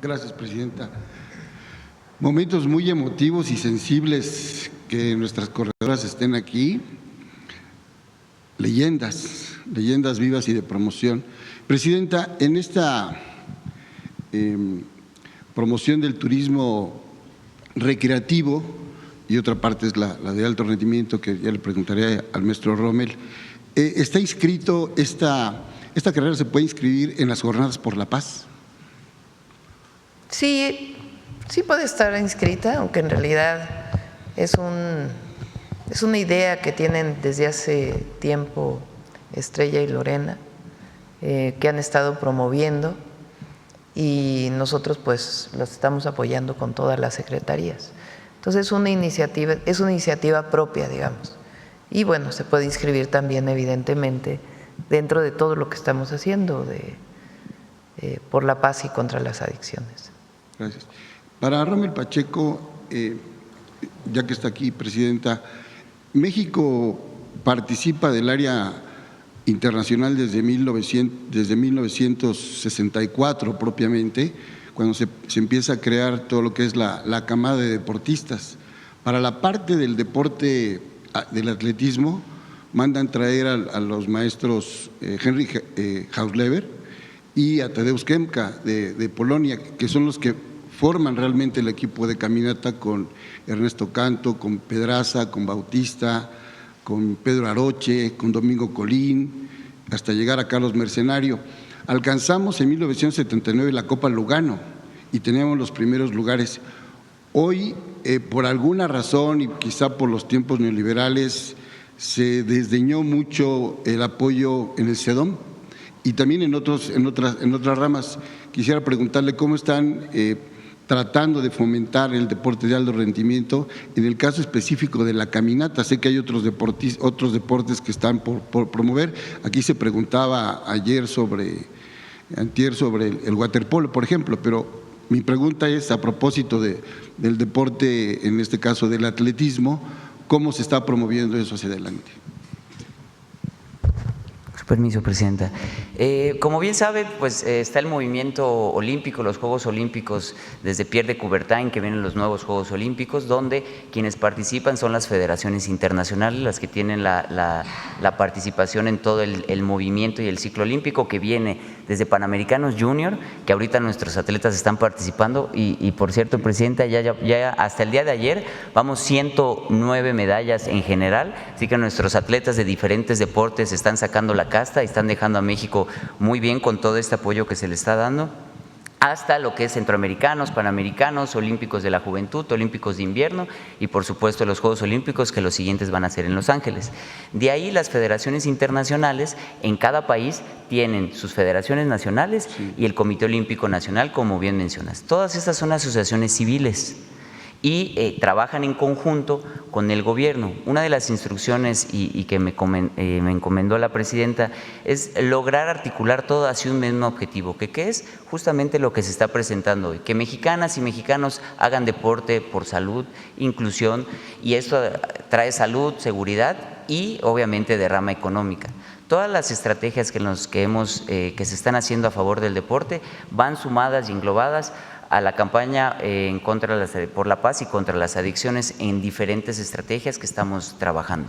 Gracias, presidenta. Momentos muy emotivos y sensibles que nuestras corredoras estén aquí. Leyendas vivas y de promoción. Presidenta, en esta promoción del turismo recreativo, y otra parte es la de alto rendimiento, que ya le preguntaré al maestro Rommel, ¿está inscrito, esta carrera se puede inscribir en las Jornadas por la Paz? Sí puede estar inscrita, aunque en realidad es una idea que tienen desde hace tiempo Estrella y Lorena, que han estado promoviendo, y nosotros pues los estamos apoyando con todas las secretarías. Entonces es una iniciativa propia, digamos. Y bueno, se puede inscribir también evidentemente dentro de todo lo que estamos haciendo por la paz y contra las adicciones. Gracias. Para Rommel Pacheco, ya que está aquí, presidenta, México participa del área internacional desde 1964 propiamente, cuando se empieza a crear todo lo que es la camada de deportistas. Para la parte del deporte, del atletismo, mandan traer a los maestros Henry Hausleber y a Tadeusz Kemka de Polonia, que son los que forman realmente el equipo de caminata, con Ernesto Canto, con Pedraza, con Bautista, con Pedro Aroche, con Domingo Colín, hasta llegar a Carlos Mercenario. Alcanzamos en 1979 la Copa Lugano y teníamos los primeros lugares. Hoy, por alguna razón y quizá por los tiempos neoliberales, se desdeñó mucho el apoyo en el CEDOM y también en otras ramas. Quisiera preguntarle cómo están tratando de fomentar el deporte de alto rendimiento en el caso específico de la caminata. Sé que hay otros deportes que están por promover. Aquí se preguntaba antier sobre el waterpolo, por ejemplo, pero mi pregunta es a propósito del deporte, en este caso del atletismo, ¿cómo se está promoviendo eso hacia adelante? Permiso, presidenta. Como bien sabe, pues está el movimiento olímpico, los Juegos Olímpicos desde Pierre de Coubertin, que vienen los nuevos Juegos Olímpicos, donde quienes participan son las federaciones internacionales, las que tienen la participación en todo el movimiento y el ciclo olímpico, que viene desde Panamericanos Junior, que ahorita nuestros atletas están participando, y por cierto, presidenta, ya hasta el día de ayer vamos 109 medallas en general, así que nuestros atletas de diferentes deportes están sacando la casta y están dejando a México muy bien con todo este apoyo que se le está dando, hasta lo que es centroamericanos, panamericanos, olímpicos de la juventud, olímpicos de invierno y por supuesto los Juegos Olímpicos, que los siguientes van a ser en Los Ángeles. De ahí las federaciones internacionales en cada país tienen sus federaciones nacionales y el Comité Olímpico Nacional, como bien mencionas. Todas estas son asociaciones civiles y trabajan en conjunto con el gobierno. Una de las instrucciones y que me encomendó la presidenta es lograr articular todo hacia un mismo objetivo, que es justamente lo que se está presentando hoy, que mexicanas y mexicanos hagan deporte por salud, inclusión, y esto trae salud, seguridad y obviamente derrama económica. Todas las estrategias que se están haciendo a favor del deporte van sumadas y englobadas a la campaña por la paz y contra las adicciones en diferentes estrategias que estamos trabajando.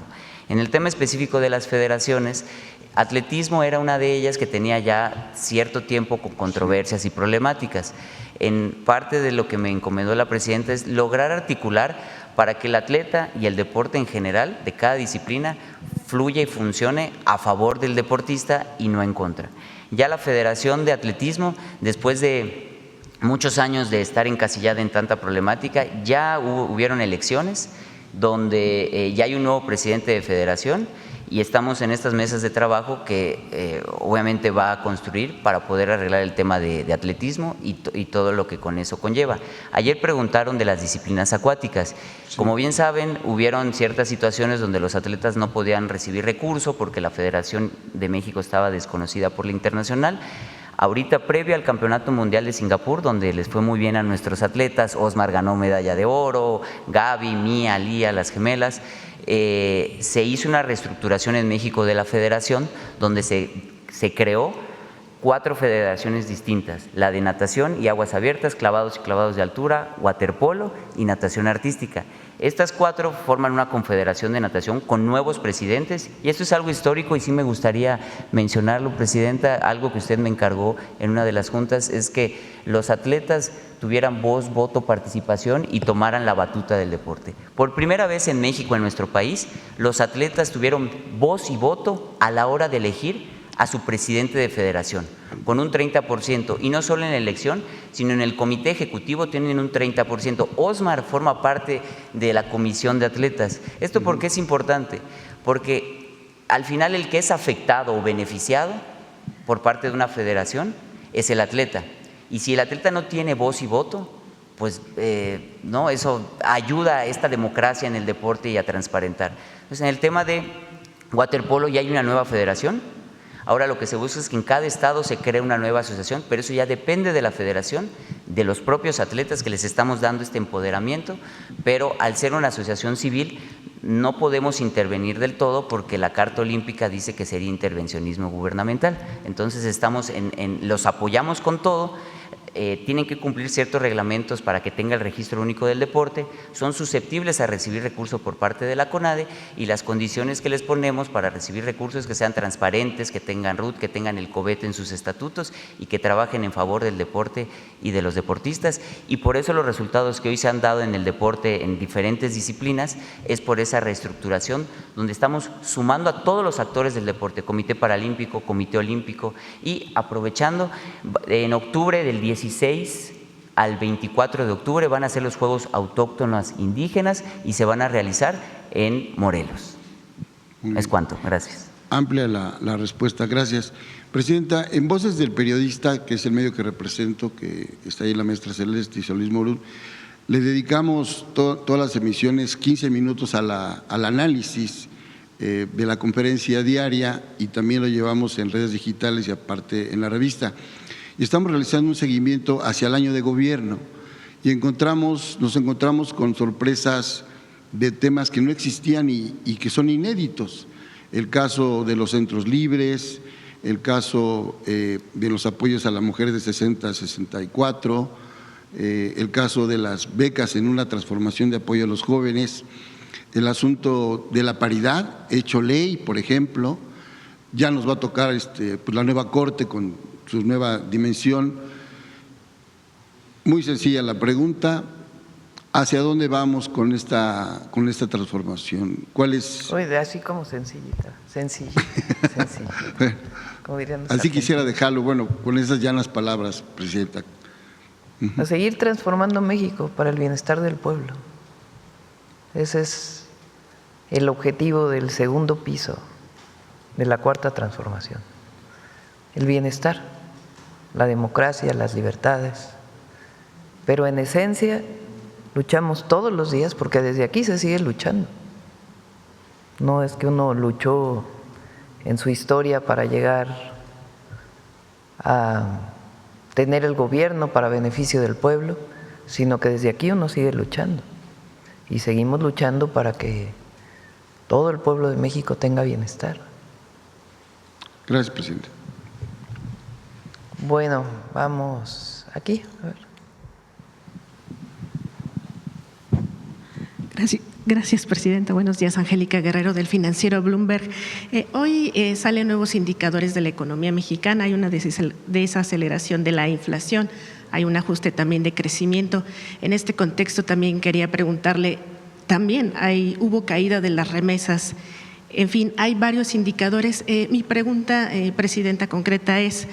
En el tema específico de las federaciones, atletismo era una de ellas que tenía ya cierto tiempo con controversias y problemáticas. En parte de lo que me encomendó la presidenta es lograr articular para que el atleta y el deporte en general de cada disciplina fluya y funcione a favor del deportista y no en contra. Ya la Federación de Atletismo, después de muchos años de estar encasillada en tanta problemática, ya hubieron elecciones donde ya hay un nuevo presidente de federación y estamos en estas mesas de trabajo que obviamente va a construir para poder arreglar el tema de atletismo y todo lo que con eso conlleva. Ayer preguntaron de las disciplinas acuáticas. Como bien saben, hubieron ciertas situaciones donde los atletas no podían recibir recurso porque la Federación de México estaba desconocida por la internacional. Ahorita, previo al Campeonato Mundial de Singapur, donde les fue muy bien a nuestros atletas, Osmar ganó medalla de oro, Gaby, Mía, Lía, las gemelas, se hizo una reestructuración en México de la federación, donde se creó 4 federaciones distintas: la de natación y aguas abiertas, clavados y clavados de altura, waterpolo y natación artística. Estas 4 forman una confederación de natación con nuevos presidentes, y esto es algo histórico y sí me gustaría mencionarlo, Presidenta. Algo que usted me encargó en una de las juntas es que los atletas tuvieran voz, voto, participación y tomaran la batuta del deporte. Por primera vez en México, en nuestro país, los atletas tuvieron voz y voto a la hora de elegir a su presidente de federación, con un 30%, y no solo en la elección, sino en el comité ejecutivo tienen un 30%. Osmar forma parte de la comisión de atletas. ¿Esto por qué es importante? Porque al final el que es afectado o beneficiado por parte de una federación es el atleta, y si el atleta no tiene voz y voto, pues no, eso ayuda a esta democracia en el deporte y a transparentar. Entonces, en el tema de waterpolo ya hay una nueva federación. Ahora lo que se busca es que en cada estado se cree una nueva asociación, pero eso ya depende de la federación, de los propios atletas, que les estamos dando este empoderamiento, pero al ser una asociación civil no podemos intervenir del todo porque la Carta Olímpica dice que sería intervencionismo gubernamental. Entonces los apoyamos con todo. Tienen que cumplir ciertos reglamentos para que tenga el registro único del deporte, son susceptibles a recibir recursos por parte de la CONADE, y las condiciones que les ponemos para recibir recursos que sean transparentes, que tengan RUT, que tengan el COBET en sus estatutos y que trabajen en favor del deporte y de los deportistas. Y por eso los resultados que hoy se han dado en el deporte en diferentes disciplinas es por esa reestructuración, donde estamos sumando a todos los actores del deporte: Comité Paralímpico, Comité Olímpico, y aprovechando en octubre del 16 al 24 de octubre van a ser los Juegos Autóctonos Indígenas y se van a realizar en Morelos. Es cuanto, gracias. Amplia la respuesta, gracias. Presidenta, en Voces del Periodista, que es el medio que represento, que está ahí la maestra Celeste y Solís Morún, le dedicamos todas las emisiones 15 minutos al análisis de la conferencia diaria, y también lo llevamos en redes digitales y aparte en la revista. Y estamos realizando un seguimiento hacia el año de gobierno y nos encontramos con sorpresas de temas que no existían y que son inéditos. El caso de los centros libres, el caso de los apoyos a las mujeres de 60 a 64, el caso de las becas en una transformación de apoyo a los jóvenes, el asunto de la paridad, hecho ley, por ejemplo. Ya nos va a tocar pues la nueva Corte con su nueva dimensión. Muy sencilla la pregunta: ¿hacia dónde vamos con esta transformación? ¿Cuál es? Oye, así como sencillita. Bueno, Como dirían los así argentinos. quisiera dejarlo, bueno, con esas llanas palabras, Presidenta. A seguir transformando México para el bienestar del pueblo. Ese es el objetivo del segundo piso de la cuarta transformación. El bienestar, la democracia, las libertades. Pero en esencia luchamos todos los días, porque desde aquí se sigue luchando. No es que uno luchó en su historia para llegar a tener el gobierno para beneficio del pueblo, sino que desde aquí uno sigue luchando. Y seguimos luchando para que todo el pueblo de México tenga bienestar. Gracias, Presidenta. Bueno, vamos aquí. A ver. Gracias, Presidenta. Buenos días, Angélica Guerrero, del financiero Bloomberg. Hoy salen nuevos indicadores de la economía mexicana. Hay una desaceleración de la inflación, hay un ajuste también de crecimiento. En este contexto también quería preguntarle, también hubo caída de las remesas. En fin, hay varios indicadores. Mi pregunta, Presidenta, concreta es: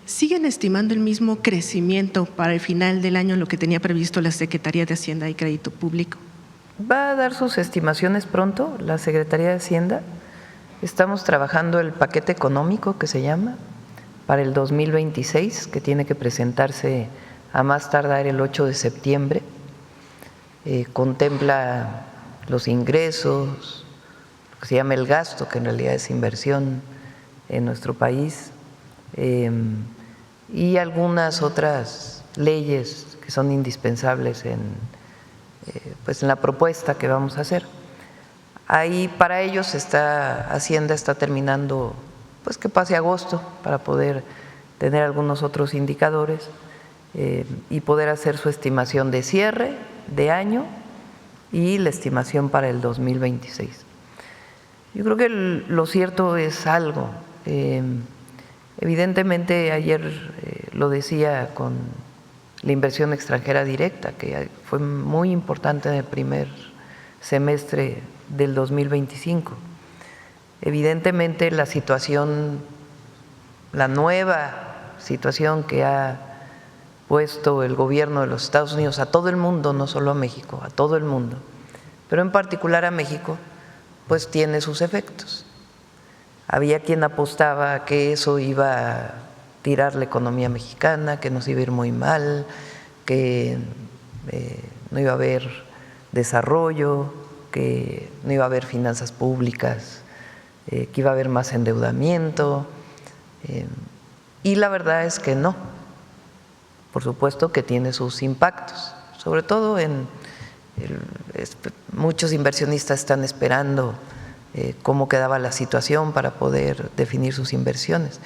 ¿siguen estimando el mismo crecimiento para el final del año, lo que tenía previsto la Secretaría de Hacienda y Crédito Público? Va a dar sus estimaciones pronto la Secretaría de Hacienda. Estamos trabajando el paquete económico, que se llama, para el 2026, que tiene que presentarse a más tardar el 8 de septiembre. Contempla los ingresos, lo que se llama el gasto, que en realidad es inversión en nuestro país, y algunas otras leyes que son indispensables en la propuesta que vamos a hacer. Ahí para ellos Hacienda está terminando, pues que pase agosto para poder tener algunos otros indicadores y poder hacer su estimación de cierre de año y la estimación para el 2026. Yo creo que lo cierto es algo. Evidentemente, ayer lo decía con la inversión extranjera directa, que fue muy importante en el primer semestre del 2025. Evidentemente, la situación, la nueva situación que ha puesto el gobierno de los Estados Unidos a todo el mundo, no solo a México, a todo el mundo, pero en particular a México, pues tiene sus efectos. Había quien apostaba a que eso iba a tirar la economía mexicana, que nos iba a ir muy mal, que no iba a haber desarrollo, que no iba a haber finanzas públicas, que iba a haber más endeudamiento, y la verdad es que no. Por supuesto que tiene sus impactos, sobre todo muchos inversionistas están esperando cómo quedaba la situación para poder definir sus inversiones.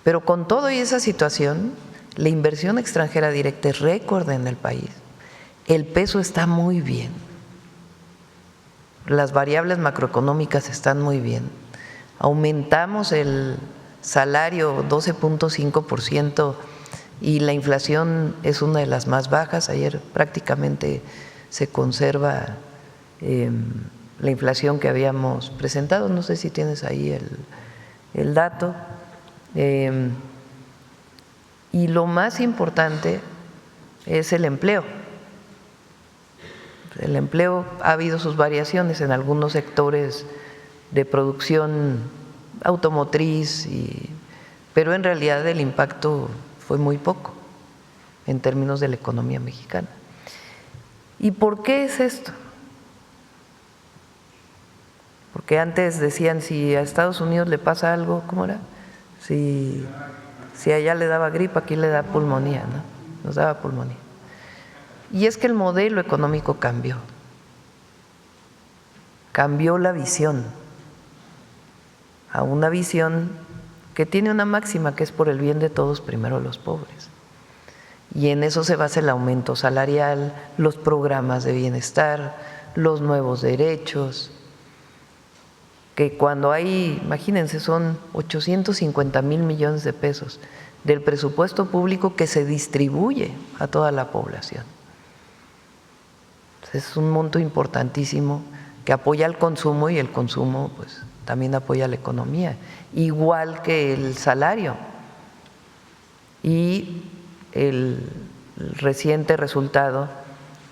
Pero con todo y esa situación, la inversión extranjera directa es récord en el país. El peso está muy bien. Las variables macroeconómicas están muy bien. Aumentamos el salario 12.5% y la inflación es una de las más bajas. Ayer prácticamente se conserva la inflación que habíamos presentado. No sé si tienes ahí el dato. Y lo más importante es el empleo. El empleo ha habido sus variaciones en algunos sectores de producción automotriz, pero en realidad el impacto fue muy poco en términos de la economía mexicana. ¿Y por qué es esto? Porque antes decían, si a Estados Unidos le pasa algo, ¿cómo era? Si allá le daba gripe, aquí le da pulmonía, ¿no? Nos daba pulmonía. Y es que el modelo económico cambió la visión a una visión que tiene una máxima, que es por el bien de todos, primero los pobres. Y en eso se basa el aumento salarial, los programas de bienestar, los nuevos derechos, que cuando hay, imagínense, son 850,000 millones de pesos del presupuesto público que se distribuye a toda la población. Es un monto importantísimo que apoya al consumo, y el consumo pues también apoya la economía, igual que el salario. Y el reciente resultado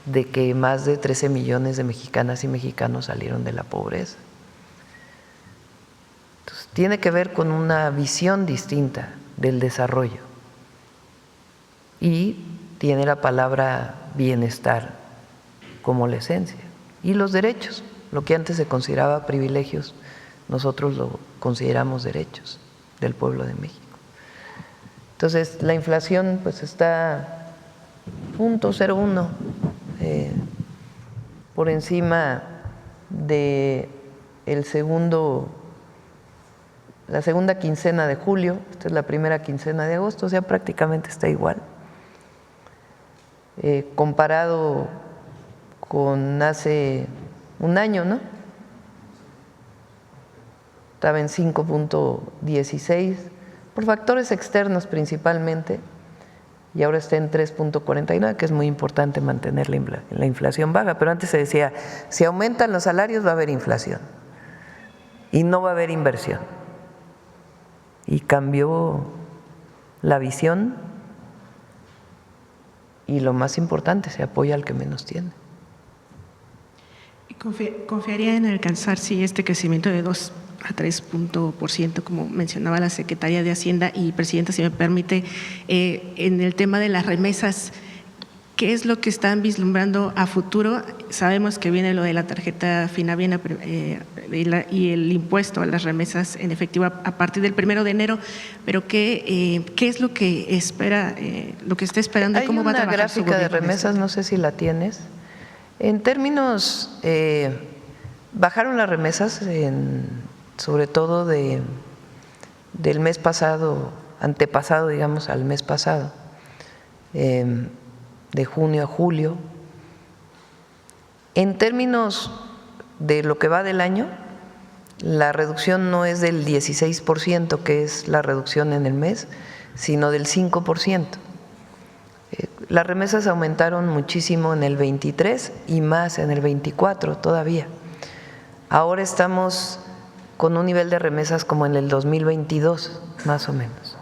de que más de 13 millones de mexicanas y mexicanos salieron de la pobreza. Entonces, tiene que ver con una visión distinta del desarrollo y tiene la palabra bienestar como la esencia, y los derechos, lo que antes se consideraba privilegios, nosotros lo consideramos derechos del pueblo de México. Entonces, la inflación pues está 0.01 por encima de la segunda quincena de julio. Esta es la primera quincena de agosto, o sea, prácticamente está igual. Comparado con hace un año, ¿no? Estaba en 5.16 por factores externos principalmente, y ahora está en 3.49, que es muy importante mantener la inflación baja. Pero antes se decía, si aumentan los salarios va a haber inflación y no va a haber inversión. Y cambió la visión, y lo más importante, se apoya al que menos tiene. ¿Confiaría en alcanzar este crecimiento de 2 a 3%, como mencionaba la Secretaria de Hacienda? Y, Presidenta, si me permite, en el tema de las remesas, ¿qué es lo que están vislumbrando a futuro? Sabemos que viene lo de la tarjeta Finaviena y el impuesto a las remesas en efectivo a partir del 1 de enero, pero ¿qué es lo que espera, lo que está esperando y cómo va a trabajar su gobierno? Hay una gráfica de remesas, no sé si la tienes. En términos, bajaron las remesas sobre todo del mes pasado antepasado, digamos, al mes pasado, de junio a julio. En términos de lo que va del año, la reducción no es del 16%, que es la reducción en el mes, sino del 5%. Las remesas aumentaron muchísimo en el 23 y más en el 24 todavía. Ahora estamos con un nivel de remesas como en el 2022, más o menos.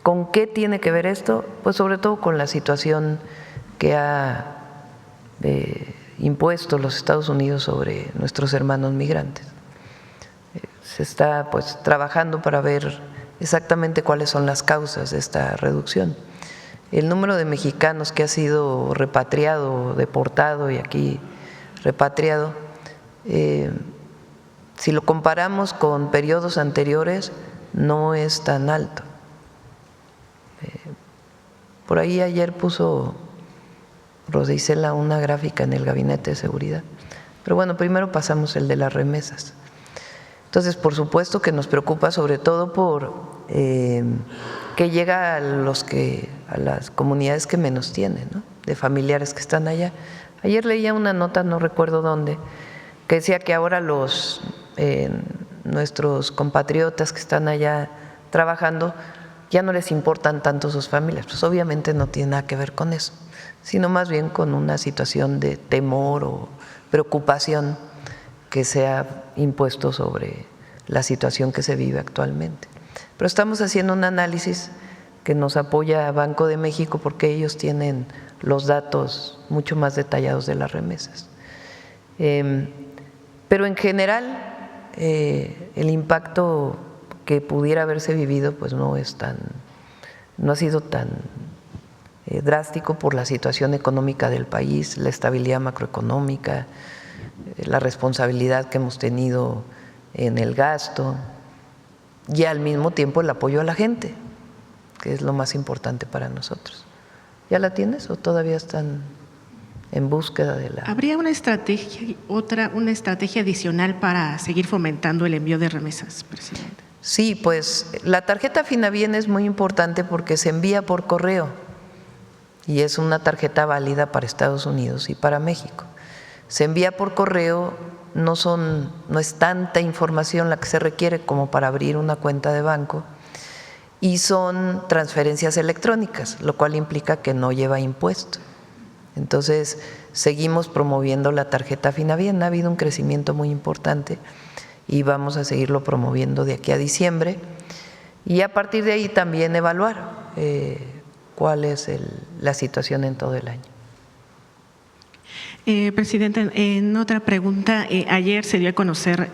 ¿Con qué tiene que ver esto? Pues sobre todo con la situación que ha impuesto los Estados Unidos sobre nuestros hermanos migrantes. Se está pues trabajando para ver exactamente cuáles son las causas de esta reducción. El número de mexicanos que ha sido repatriado, deportado y aquí repatriado, si lo comparamos con periodos anteriores, no es tan alto. Por ahí ayer puso Rosa Isela una gráfica en el Gabinete de Seguridad. Pero bueno, primero pasamos el de las remesas. Entonces, por supuesto que nos preocupa sobre todo por que llega a las comunidades que menos tienen, ¿no? De familiares que están allá. Ayer leía una nota, no recuerdo dónde, que decía que ahora nuestros compatriotas que están allá trabajando ya no les importan tanto sus familias. Pues obviamente no tiene nada que ver con eso, sino más bien con una situación de temor o preocupación que se ha impuesto sobre la situación que se vive actualmente. Pero estamos haciendo un análisis que nos apoya Banco de México porque ellos tienen los datos mucho más detallados de las remesas. Pero en general el impacto que pudiera haberse vivido pues no ha sido tan drástico por la situación económica del país, la estabilidad macroeconómica, la responsabilidad que hemos tenido en el gasto y al mismo tiempo el apoyo a la gente, que es lo más importante para nosotros. ¿Ya la tienes o todavía están en búsqueda de la...? ¿Habría una estrategia adicional para seguir fomentando el envío de remesas, presidente? Sí, pues la tarjeta Finabien es muy importante porque se envía por correo y es una tarjeta válida para Estados Unidos y para México. Se envía por correo, no es tanta información la que se requiere como para abrir una cuenta de banco y son transferencias electrónicas, lo cual implica que no lleva impuesto. Entonces, seguimos promoviendo la tarjeta Finabien, ha habido un crecimiento muy importante y vamos a seguirlo promoviendo de aquí a diciembre y a partir de ahí también evaluar cuál es la situación en todo el año. Presidente, en otra pregunta, ayer se dio a conocer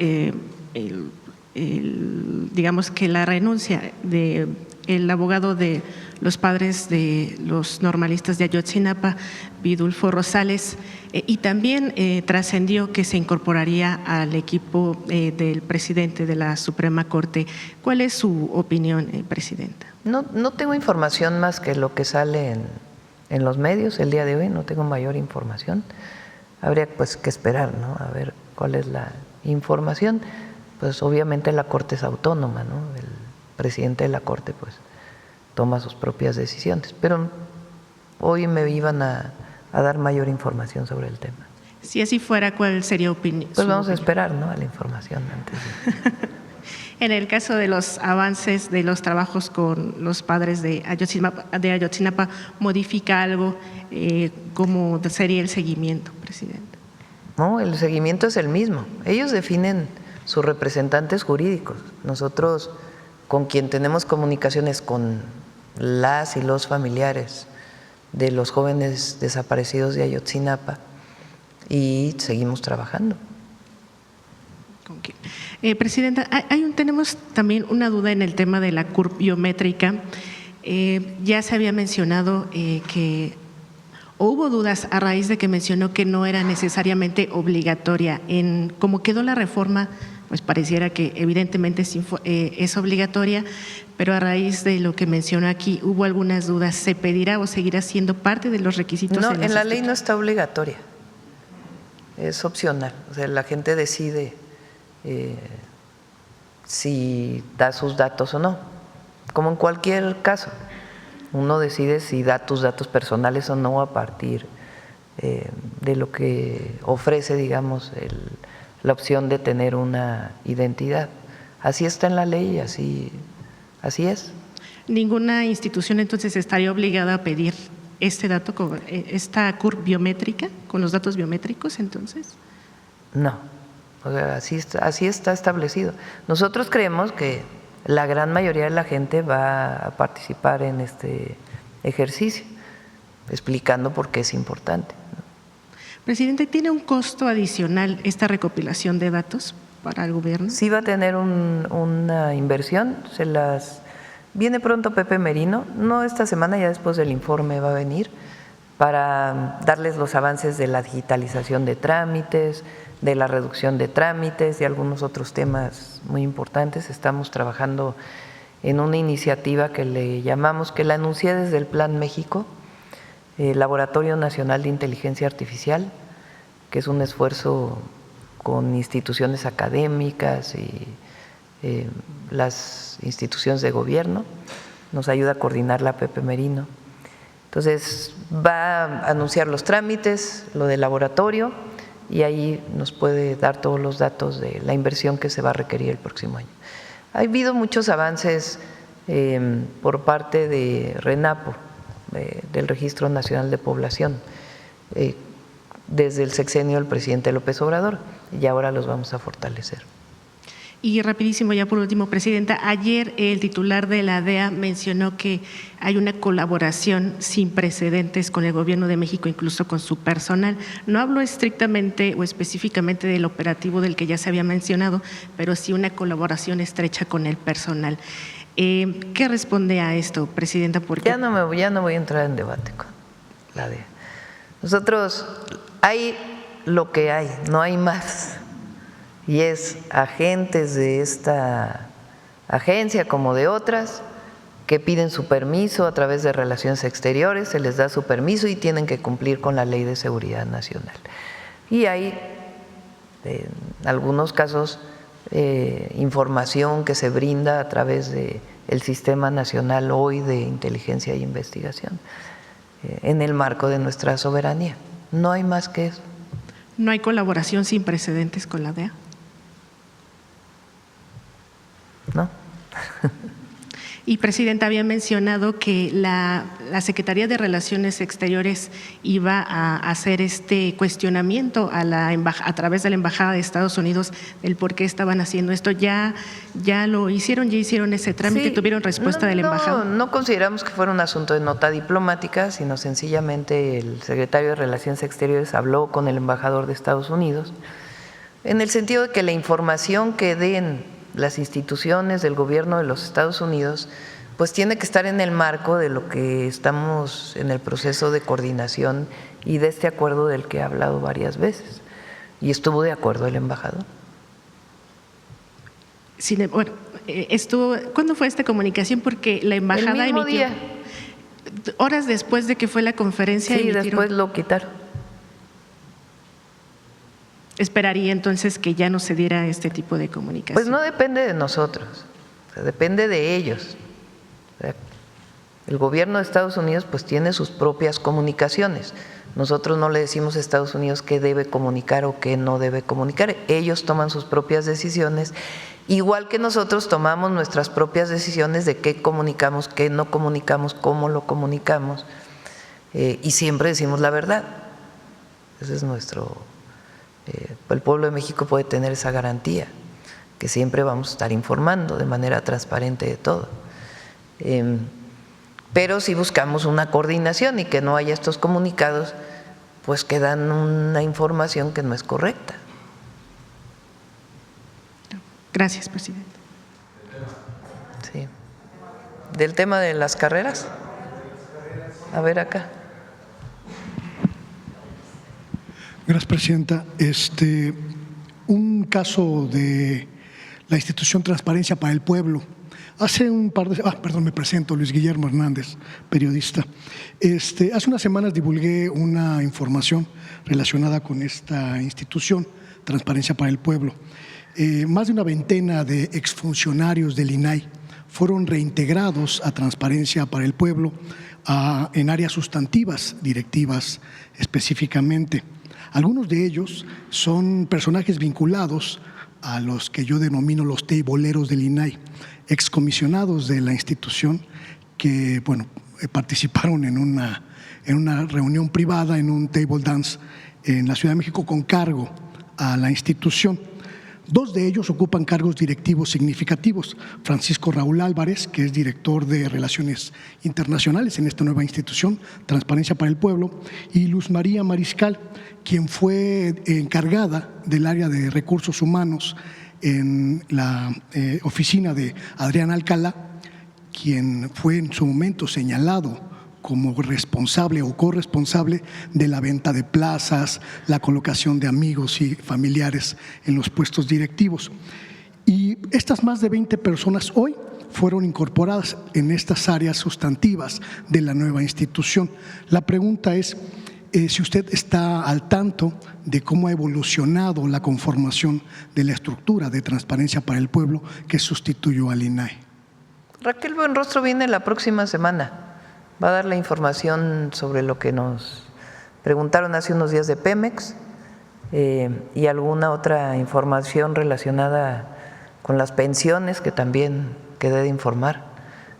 digamos que la renuncia del abogado de los padres de los normalistas de Ayotzinapa, Vidulfo Rosales, y también trascendió que se incorporaría al equipo del presidente de la Suprema Corte. ¿Cuál es su opinión, presidenta? No tengo información más que lo que sale en los medios el día de hoy, no tengo mayor información. Habría pues que esperar, ¿no? A ver cuál es la información. Pues obviamente la Corte es autónoma, ¿no? El presidente de la Corte pues toma sus propias decisiones, pero hoy me iban a dar mayor información sobre el tema. Si así fuera, ¿cuál sería opinión? Pues vamos a esperar, ¿no? A la información antes de... En el caso de los avances de los trabajos con los padres de Ayotzinapa, ¿modifica algo? ¿Cómo sería el seguimiento, presidente? No, el seguimiento es el mismo. Ellos definen sus representantes jurídicos. Nosotros, con quien tenemos comunicaciones con las y los familiares de los jóvenes desaparecidos de Ayotzinapa y seguimos trabajando. Presidenta, tenemos también una duda en el tema de la curva biométrica. Ya se había mencionado que hubo dudas a raíz de que mencionó que no era necesariamente obligatoria. Como quedó la reforma, pues pareciera que evidentemente es obligatoria, pero a raíz de lo que mencionó aquí hubo algunas dudas. ¿Se pedirá o seguirá siendo parte de los requisitos? No, en la ley no está obligatoria, es opcional. O sea, la gente decide si da sus datos o no. como en cualquier caso. Uno decide si da tus datos personales o no a partir de lo que ofrece, digamos, la opción de tener una identidad. Así está en la ley, así es. ¿Ninguna institución entonces estaría obligada a pedir este dato, esta CURP biométrica, con los datos biométricos entonces? No, o sea, así está establecido. Nosotros creemos que la gran mayoría de la gente va a participar en este ejercicio, explicando por qué es importante. Presidente, ¿tiene un costo adicional esta recopilación de datos para el gobierno? Sí va a tener una inversión, viene pronto Pepe Merino, no esta semana, ya después del informe va a venir, para darles los avances de la digitalización de trámites, de la reducción de trámites y algunos otros temas muy importantes. Estamos trabajando en una iniciativa que le llamamos, que la anuncié desde el Plan México, Laboratorio Nacional de Inteligencia Artificial, que es un esfuerzo con instituciones académicas y las instituciones de gobierno. Nos ayuda a coordinar la Pepe Merino. Entonces va a anunciar los trámites, lo del laboratorio, y ahí nos puede dar todos los datos de la inversión que se va a requerir el próximo año. Ha habido muchos avances por parte de RENAPO, del Registro Nacional de Población, desde el sexenio del presidente López Obrador, y ahora los vamos a fortalecer. Y rapidísimo, ya por último, Presidenta, ayer el titular de la DEA mencionó que hay una colaboración sin precedentes con el Gobierno de México, incluso con su personal. No hablo estrictamente o específicamente del operativo del que ya se había mencionado, pero sí una colaboración estrecha con el personal. ¿Qué responde a esto, Presidenta? Porque ya no voy a entrar en debate con la DEA. Nosotros, hay lo que hay, no hay más. Y es agentes de esta agencia como de otras que piden su permiso a través de Relaciones Exteriores, se les da su permiso y tienen que cumplir con la Ley de Seguridad Nacional. Y hay, en algunos casos, información que se brinda a través del Sistema Nacional hoy de Inteligencia e Investigación, en el marco de nuestra soberanía. No hay más que eso. ¿No hay colaboración sin precedentes con la DEA? ¿No? Y, Presidenta, había mencionado que la Secretaría de Relaciones Exteriores iba a hacer este cuestionamiento a través de la Embajada de Estados Unidos del por qué estaban haciendo esto. ¿Ya lo hicieron? ¿Ya hicieron ese trámite? Sí, ¿Tuvieron respuesta del embajador? No consideramos que fuera un asunto de nota diplomática, sino sencillamente el secretario de Relaciones Exteriores habló con el embajador de Estados Unidos en el sentido de que la información que den las instituciones del gobierno de los Estados Unidos, pues tiene que estar en el marco de lo que estamos en el proceso de coordinación y de este acuerdo del que he hablado varias veces. Y estuvo de acuerdo el embajador. Bueno, ¿cuándo fue esta comunicación? Porque la embajada el mismo emitió día. Horas después de que fue la conferencia. Sí, después lo quitaron. ¿Esperaría entonces que ya no se diera este tipo de comunicación? Pues no depende de nosotros, o sea, depende de ellos. O sea, el gobierno de Estados Unidos pues tiene sus propias comunicaciones. Nosotros no le decimos a Estados Unidos qué debe comunicar o qué no debe comunicar. Ellos toman sus propias decisiones, igual que nosotros tomamos nuestras propias decisiones de qué comunicamos, qué no comunicamos, cómo lo comunicamos, y siempre decimos la verdad. Ese es nuestro… el pueblo de México puede tener esa garantía, que siempre vamos a estar informando de manera transparente de todo. Pero si buscamos una coordinación y que no haya estos comunicados, pues que dan una información que no es correcta. Gracias, Presidente. Sí. ¿Del tema de las carreras? A ver acá. Gracias, Presidenta. Un caso de la institución Transparencia para el Pueblo. Hace un par de… me presento, Luis Guillermo Hernández, periodista. Hace unas semanas divulgué una información relacionada con esta institución, Transparencia para el Pueblo. Más de una veintena de exfuncionarios del INAI fueron reintegrados a Transparencia para el Pueblo en áreas sustantivas, directivas específicamente. Algunos de ellos son personajes vinculados a los que yo denomino los teiboleros del INAI, excomisionados de la institución que, bueno, participaron en una reunión privada, en un table dance en la Ciudad de México con cargo a la institución. Dos de ellos ocupan cargos directivos significativos: Francisco Raúl Álvarez, que es director de Relaciones Internacionales en esta nueva institución, Transparencia para el Pueblo, y Luz María Mariscal, quien fue encargada del área de recursos humanos en la oficina de Adrián Alcalá, quien fue en su momento señalado como responsable o corresponsable de la venta de plazas, la colocación de amigos y familiares en los puestos directivos. Y estas más de 20 personas hoy fueron incorporadas en estas áreas sustantivas de la nueva institución. La pregunta es si usted está al tanto de cómo ha evolucionado la conformación de la estructura de Transparencia para el Pueblo que sustituyó al INAI. Raquel Buenrostro viene la próxima semana. Va a dar la información sobre lo que nos preguntaron hace unos días de Pemex y alguna otra información relacionada con las pensiones que también quedé de informar.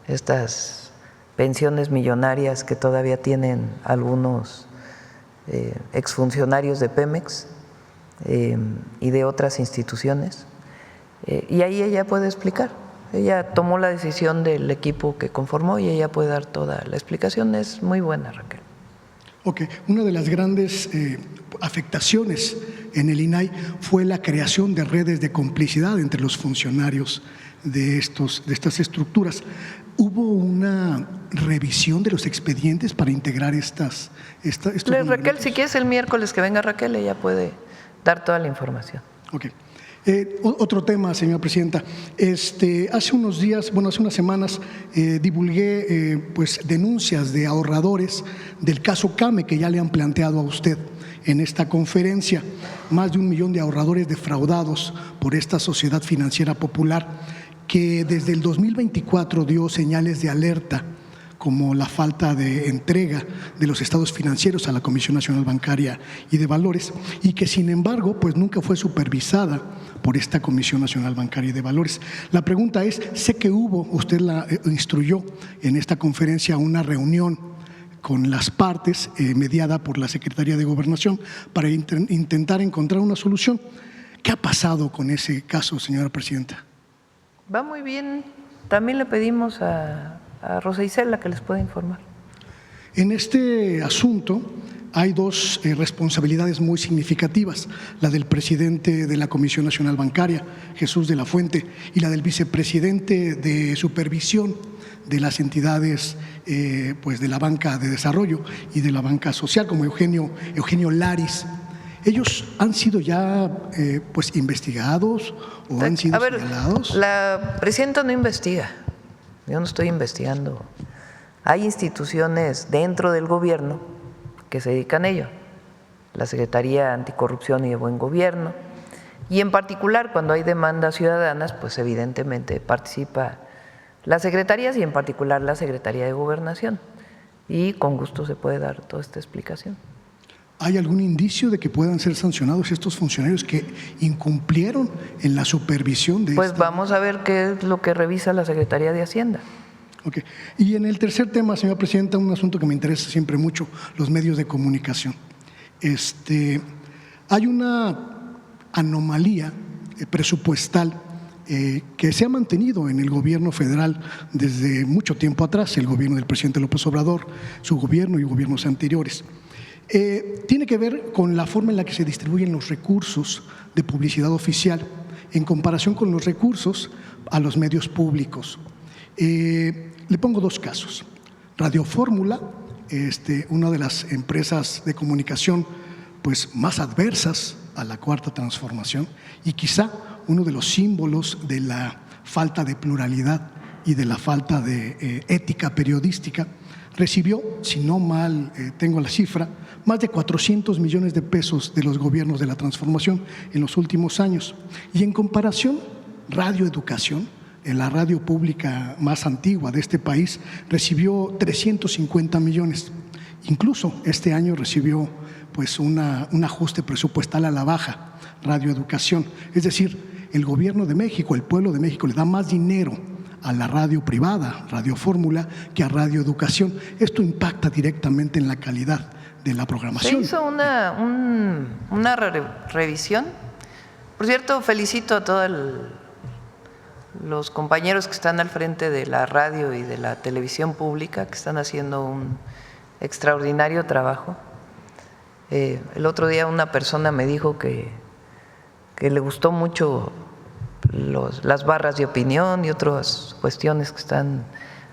Estas pensiones millonarias que todavía tienen algunos exfuncionarios de Pemex y de otras instituciones. Y ahí ella puede explicar. Ella tomó la decisión del equipo que conformó y ella puede dar toda la explicación. Es muy buena, Raquel. Ok, una de las grandes afectaciones en el INAI fue la creación de redes de complicidad entre los funcionarios de estas estructuras. ¿Hubo una revisión de los expedientes para integrar estos Raquel, si quieres el miércoles que venga Raquel, ella puede dar toda la información. Ok. Otro tema, señora presidenta. Hace unas semanas divulgué denuncias de ahorradores del caso CAME que ya le han planteado a usted en esta conferencia. Más de 1 millón de ahorradores defraudados por esta sociedad financiera popular que desde el 2024 dio señales de alerta, como la falta de entrega de los estados financieros a la Comisión Nacional Bancaria y de Valores, y que sin embargo pues nunca fue supervisada por esta Comisión Nacional Bancaria y de Valores. La pregunta es, sé que usted la instruyó en esta conferencia una reunión con las partes mediada por la Secretaría de Gobernación para intentar encontrar una solución. ¿Qué ha pasado con ese caso, señora presidenta? Va muy bien. También le pedimos a Rosa Isela que les pueda informar. En este asunto hay dos responsabilidades muy significativas, la del presidente de la Comisión Nacional Bancaria, Jesús de la Fuente, y la del vicepresidente de supervisión de las entidades de la banca de desarrollo y de la banca social, como Eugenio Laris. ¿Ellos han sido ya investigados o han sido señalados? La presidenta no investiga. Yo no estoy investigando. Hay instituciones dentro del gobierno que se dedican a ello, la Secretaría Anticorrupción y de Buen Gobierno, y en particular cuando hay demandas ciudadanas, pues evidentemente participa las secretarías y en particular la Secretaría de Gobernación, y con gusto se puede dar toda esta explicación. ¿Hay algún indicio de que puedan ser sancionados estos funcionarios que incumplieron en la supervisión de Pues vamos a ver qué es lo que revisa la Secretaría de Hacienda. Okay. Y en el tercer tema, señora presidenta, un asunto que me interesa siempre mucho, los medios de comunicación. Hay una anomalía presupuestal que se ha mantenido en el gobierno federal desde mucho tiempo atrás, el gobierno del presidente López Obrador, su gobierno y gobiernos anteriores. Tiene que ver con la forma en la que se distribuyen los recursos de publicidad oficial en comparación con los recursos a los medios públicos. Le pongo dos casos. Radio Fórmula, una de las empresas de comunicación más adversas a la Cuarta Transformación y quizá uno de los símbolos de la falta de pluralidad y de la falta de ética periodística, recibió, si no mal tengo la cifra, más de 400 millones de pesos de los gobiernos de la transformación en los últimos años. Y en comparación, Radio Educación, la radio pública más antigua de este país, recibió 350 millones. Incluso este año recibió pues un ajuste presupuestal a la baja, Radio Educación. Es decir, el gobierno de México, el pueblo de México le da más dinero a la radio privada, Radio Fórmula, que a Radio Educación. Esto impacta directamente en la calidad de la programación. Se hizo una revisión. Por cierto, felicito a todos los compañeros que están al frente de la radio y de la televisión pública, que están haciendo un extraordinario trabajo. El otro día una persona me dijo que le gustó mucho las barras de opinión y otras cuestiones que están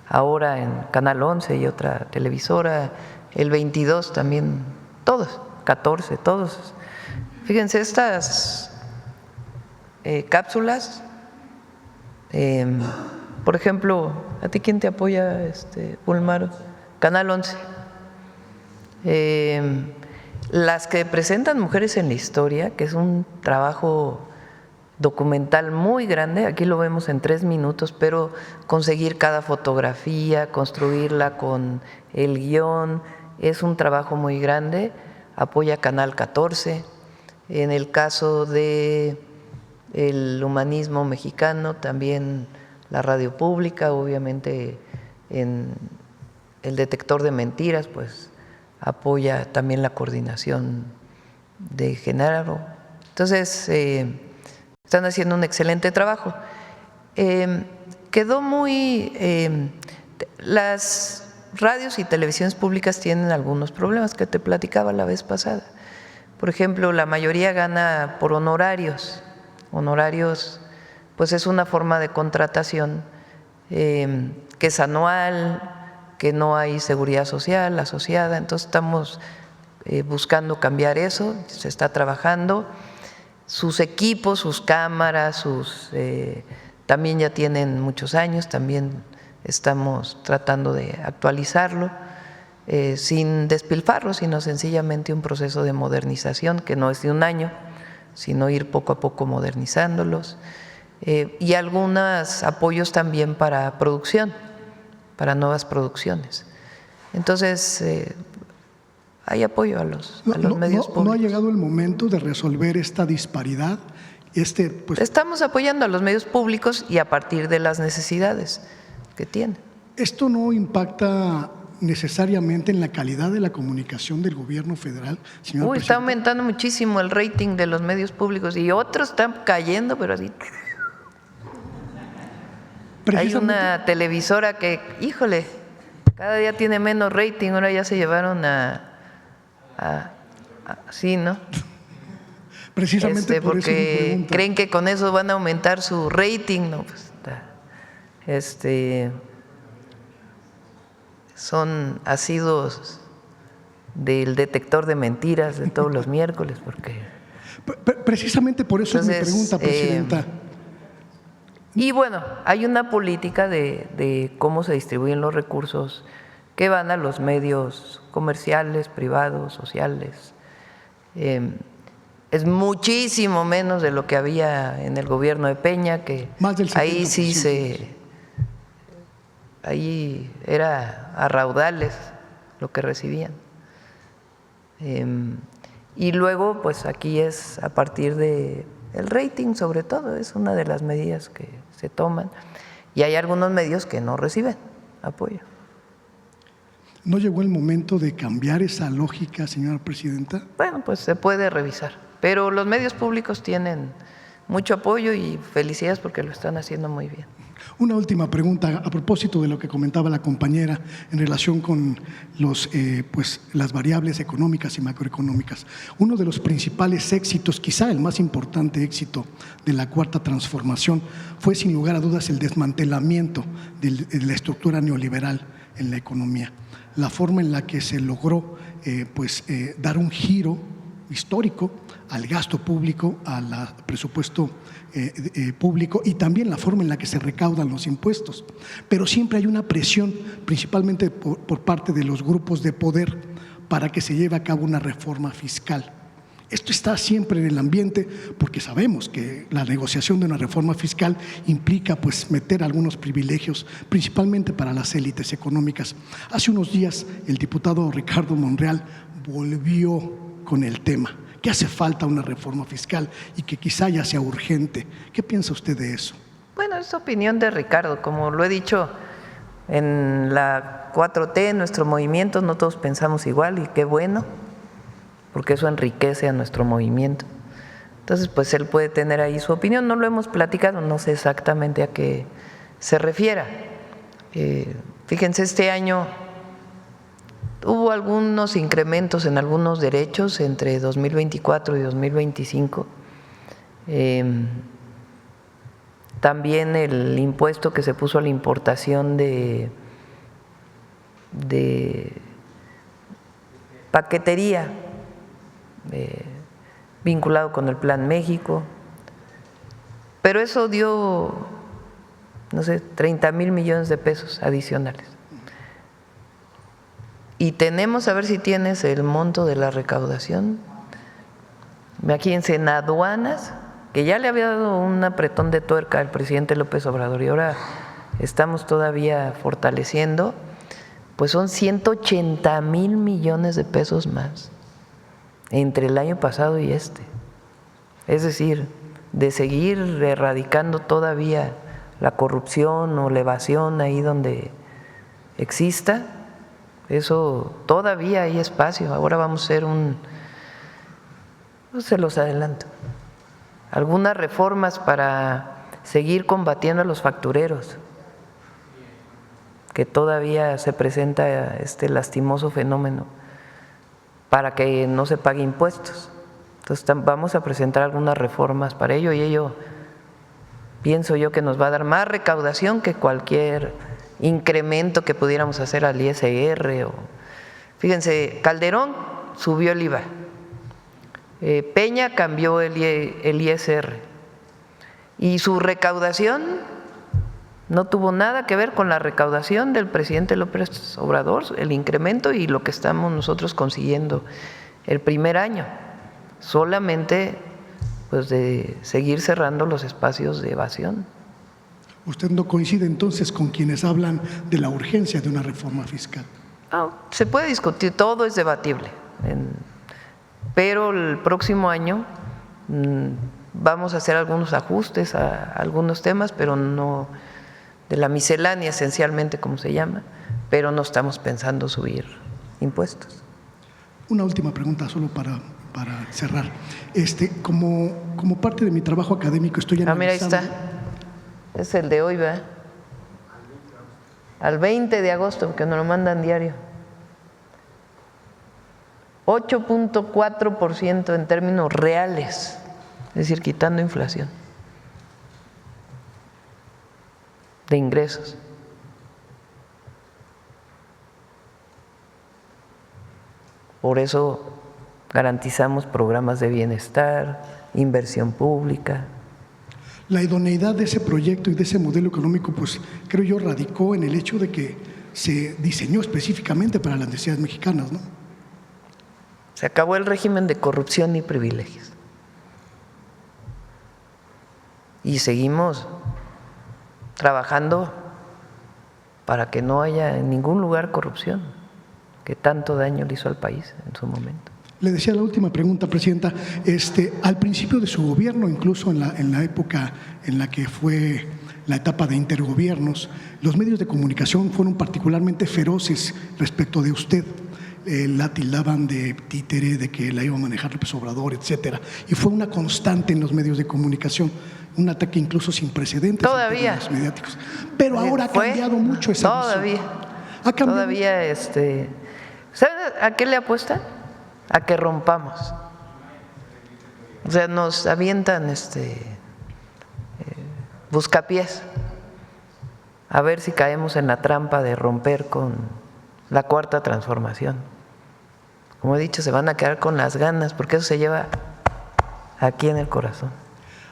ahora en Canal 11 y otra televisora, el 22 también, todos, 14, todos. Fíjense, estas cápsulas, por ejemplo, ¿a ti quién te apoya, Pulmar? Canal 11. Las que presentan Mujeres en la Historia, que es un trabajo documental muy grande, aquí lo vemos en 3 minutos, pero conseguir cada fotografía, construirla con el guión, es un trabajo muy grande. Apoya Canal 14. En el caso de el humanismo mexicano, también la radio pública, obviamente en el detector de mentiras, pues apoya también la coordinación de Genaro. Entonces, están haciendo un excelente trabajo. Quedó muy… las radios y televisiones públicas tienen algunos problemas que te platicaba la vez pasada. Por ejemplo, la mayoría gana por honorarios. Honorarios, pues es una forma de contratación que es anual, que no hay seguridad social asociada. Entonces estamos buscando cambiar eso, se está trabajando. Sus equipos, sus cámaras, también ya tienen muchos años, también estamos tratando de actualizarlo, sin despilfarro, sino sencillamente un proceso de modernización que no es de un año, sino ir poco a poco modernizándolos, y algunos apoyos también para producción, para nuevas producciones. Entonces, hay apoyo a los medios públicos. ¿No ha llegado el momento de resolver esta disparidad? Estamos apoyando a los medios públicos y a partir de las necesidades que tienen. ¿Esto no impacta necesariamente en la calidad de la comunicación del gobierno federal, señor presidente? Está aumentando muchísimo el rating de los medios públicos y otros están cayendo, pero así… Hay una televisora que, híjole, cada día tiene menos rating, ahora ya se llevaron sí, ¿no? Precisamente por eso porque mi pregunta. Creen que con eso van a aumentar su rating, no, pues son asiduos del detector de mentiras de todos los miércoles, porque… Precisamente por eso Entonces, es mi pregunta, presidenta. Y bueno, hay una política de cómo se distribuyen los recursos que van a los medios comerciales, privados, sociales. Es muchísimo menos de lo que había en el gobierno de Peña, que Más del 70%. ahí sí ahí era a raudales lo que recibían. Y luego, pues aquí es a partir de el rating, sobre todo, es una de las medidas que se toman, y hay algunos medios que no reciben apoyo. ¿No llegó el momento de cambiar esa lógica, señora presidenta? Bueno, pues se puede revisar, pero los medios públicos tienen mucho apoyo y felicidades porque lo están haciendo muy bien. Una última pregunta a propósito de lo que comentaba la compañera en relación con las variables económicas y macroeconómicas. Uno de los principales éxitos, quizá el más importante éxito de la Cuarta Transformación, fue sin lugar a dudas el desmantelamiento de la estructura neoliberal en la economía. La forma en la que se logró dar un giro histórico al gasto público, al presupuesto público, y también la forma en la que se recaudan los impuestos. Pero siempre hay una presión, principalmente por parte de los grupos de poder, para que se lleve a cabo una reforma fiscal. Esto está siempre en el ambiente porque sabemos que la negociación de una reforma fiscal implica pues meter algunos privilegios, principalmente para las élites económicas. Hace unos días el diputado Ricardo Monreal volvió con el tema, que hace falta una reforma fiscal y que quizá ya sea urgente. ¿Qué piensa usted de eso? Bueno, es opinión de Ricardo, como lo he dicho en la 4T, en nuestro movimiento, no todos pensamos igual y qué bueno, porque eso enriquece a nuestro movimiento. Entonces, pues él puede tener ahí su opinión, no lo hemos platicado, no sé exactamente a qué se refiera. Fíjense, este año hubo algunos incrementos en algunos derechos entre 2024 y 2025. También el impuesto que se puso a la importación de paquetería vinculado con el Plan México, pero eso dio, no sé, 30,000 millones de pesos adicionales. Y tenemos, a ver si tienes el monto de la recaudación, aquí en Senaduanas, que ya le había dado un apretón de tuerca al presidente López Obrador y ahora estamos todavía fortaleciendo, pues son 180,000 millones de pesos más entre el año pasado y este. Es decir, de seguir erradicando todavía la corrupción o la evasión ahí donde exista, eso todavía hay espacio. Ahora vamos a hacer no se los adelanto, algunas reformas para seguir combatiendo a los factureros, que todavía se presenta este lastimoso fenómeno, para que no se pague impuestos. Entonces vamos a presentar algunas reformas para ello y ello pienso yo que nos va a dar más recaudación que cualquier incremento que pudiéramos hacer al ISR. Fíjense, Calderón subió el IVA, Peña cambió el ISR y su recaudación no tuvo nada que ver con la recaudación del presidente López Obrador, el incremento y lo que estamos nosotros consiguiendo el primer año, solamente pues de seguir cerrando los espacios de evasión. ¿Usted no coincide entonces con quienes hablan de la urgencia de una reforma fiscal? Se puede discutir, todo es debatible, pero el próximo año vamos a hacer algunos ajustes a algunos temas, pero no de la miscelánea esencialmente, como se llama, pero no estamos pensando subir impuestos. Una última pregunta solo para cerrar. Como parte de mi trabajo académico estoy analizando… Mira, ahí está. Es el de hoy, ¿verdad? Al 20 de agosto, porque nos lo mandan diario. 8.4% en términos reales, es decir, quitando inflación, de ingresos. Por eso garantizamos programas de bienestar, inversión pública. La idoneidad de ese proyecto y de ese modelo económico, pues creo yo radicó en el hecho de que se diseñó específicamente para las necesidades mexicanas, ¿no? Se acabó el régimen de corrupción y privilegios. Y seguimos trabajando para que no haya en ningún lugar corrupción, que tanto daño le hizo al país en su momento. Le decía la última pregunta, Presidenta. Al principio de su gobierno, incluso en la época en la que fue la etapa de intergobiernos, los medios de comunicación fueron particularmente feroces respecto de usted. La tildaban de títere, de que la iba a manejar López Obrador, etcétera. Y fue una constante en los medios de comunicación, un ataque incluso sin precedentes todavía en términos mediáticos. Pero ahora ha cambiado mucho esa visión. Todavía, ¿sabe a qué le apuestan? A que rompamos. O sea, nos avientan buscapiés a ver si caemos en la trampa de romper con la cuarta transformación. Como he dicho, se van a quedar con las ganas porque eso se lleva aquí en el corazón.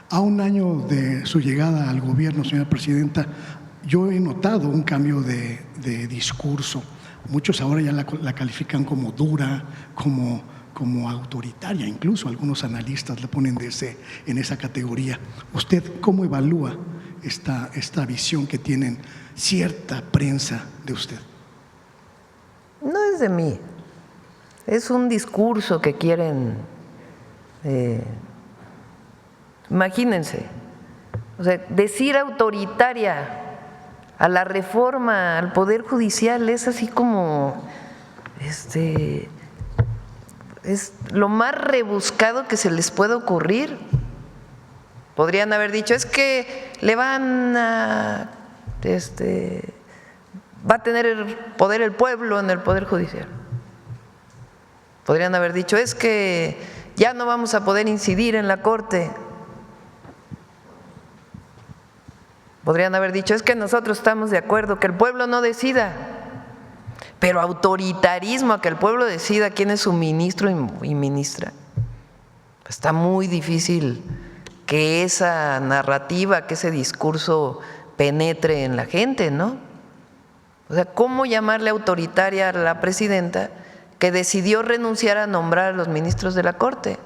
A un año de su llegada al gobierno, señora Presidenta, yo he notado un cambio de discurso. Muchos ahora ya la califican como dura, como como autoritaria, incluso algunos analistas la ponen en esa categoría. ¿Usted cómo evalúa esta visión que tienen cierta prensa de usted? No es de mí, es un discurso que quieren, imagínense, o sea, decir autoritaria a la reforma al Poder Judicial es así como, es lo más rebuscado que se les puede ocurrir. Podrían haber dicho, es que le van a, va a tener el poder el pueblo en el Poder Judicial. Podrían haber dicho, es que ya no vamos a poder incidir en la Corte. Podrían haber dicho, es que nosotros estamos de acuerdo, que el pueblo no decida. Pero autoritarismo, a que el pueblo decida quién es su ministro y ministra. Está muy difícil que esa narrativa, que ese discurso penetre en la gente, ¿no? O sea, ¿cómo llamarle autoritaria a la presidenta que decidió renunciar a nombrar a los ministros de la Corte?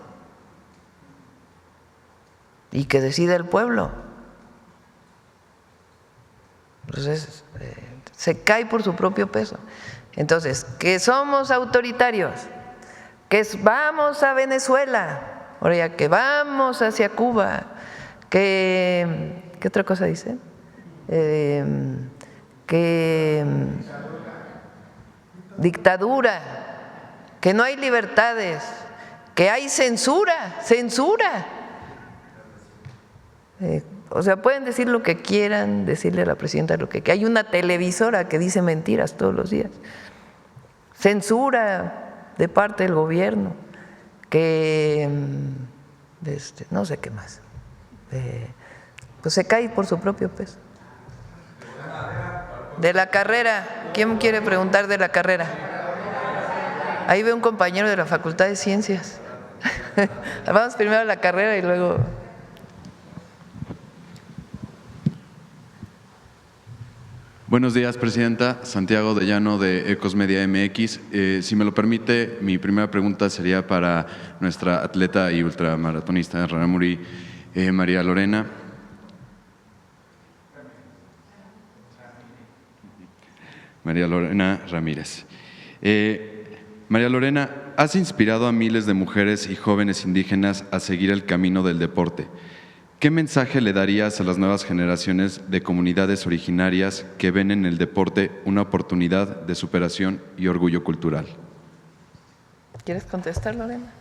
Y que decida el pueblo. Entonces, se cae por su propio peso. Entonces, que somos autoritarios, que vamos a Venezuela, ahora ya que vamos hacia Cuba, ¿qué otra cosa dice? Que dictadura, que no hay libertades, que hay censura. O sea, pueden decir lo que quieran, decirle a la presidenta lo que hay una televisora que dice mentiras todos los días. Censura de parte del gobierno, que no sé qué más. Pues se cae por su propio peso. De la carrera, ¿quién quiere preguntar de la carrera? Ahí ve un compañero de la Facultad de Ciencias. Vamos primero a la carrera y luego… Buenos días, Presidenta. Santiago de Llano, de Ecos Media MX. Si me lo permite, mi primera pregunta sería para nuestra atleta y ultramaratonista de Rarámuri, María Lorena. María Lorena Ramírez. María Lorena, has inspirado a miles de mujeres y jóvenes indígenas a seguir el camino del deporte. ¿Qué mensaje le darías a las nuevas generaciones de comunidades originarias que ven en el deporte una oportunidad de superación y orgullo cultural? ¿Quieres contestar, Lorena?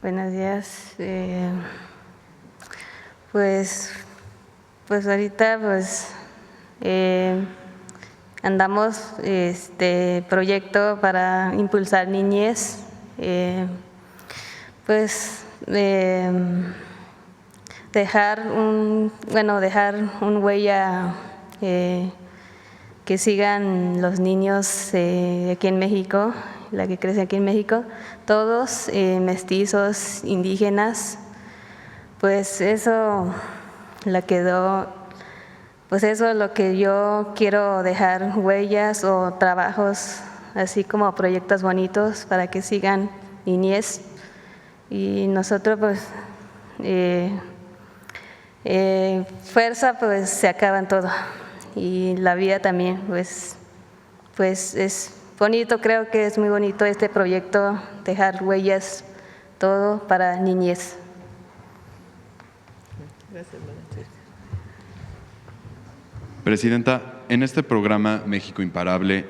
Buenos días. Pues ahorita andamos proyecto para impulsar niñez, dejar un huella que sigan los niños aquí en México, la que crece aquí en México, todos mestizos, indígenas, pues eso la quedó. Pues eso es lo que yo quiero dejar, huellas o trabajos, así como proyectos bonitos para que sigan niñez. Y nosotros fuerza pues se acaba en todo. Y la vida también, pues es bonito, creo que es muy bonito este proyecto, dejar huellas, todo para niñez. Gracias, Lorena. Presidenta, en este programa México Imparable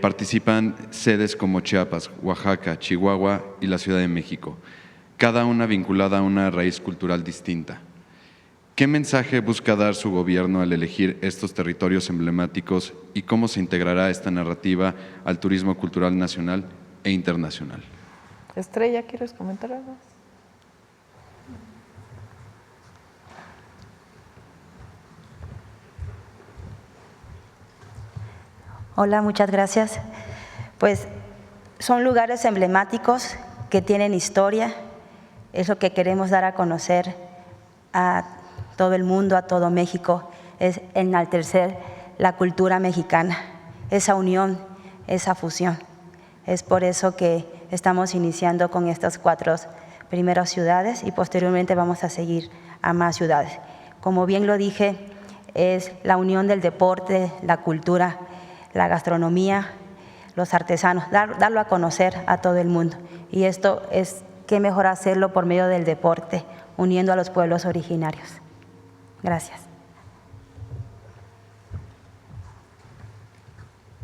participan sedes como Chiapas, Oaxaca, Chihuahua y la Ciudad de México, cada una vinculada a una raíz cultural distinta. ¿Qué mensaje busca dar su gobierno al elegir estos territorios emblemáticos y cómo se integrará esta narrativa al turismo cultural nacional e internacional? Estrella, ¿quieres comentar algo? Hola, muchas gracias. Pues son lugares emblemáticos que tienen historia, es lo que queremos dar a conocer a todo el mundo, a todo México, es enaltecer la cultura mexicana, esa unión, esa fusión. Es por eso que estamos iniciando con estas 4 primeras ciudades y posteriormente vamos a seguir a más ciudades. Como bien lo dije, es la unión del deporte, la cultura, la gastronomía, los artesanos, darlo a conocer a todo el mundo. Y esto es, qué mejor hacerlo por medio del deporte, uniendo a los pueblos originarios. Gracias.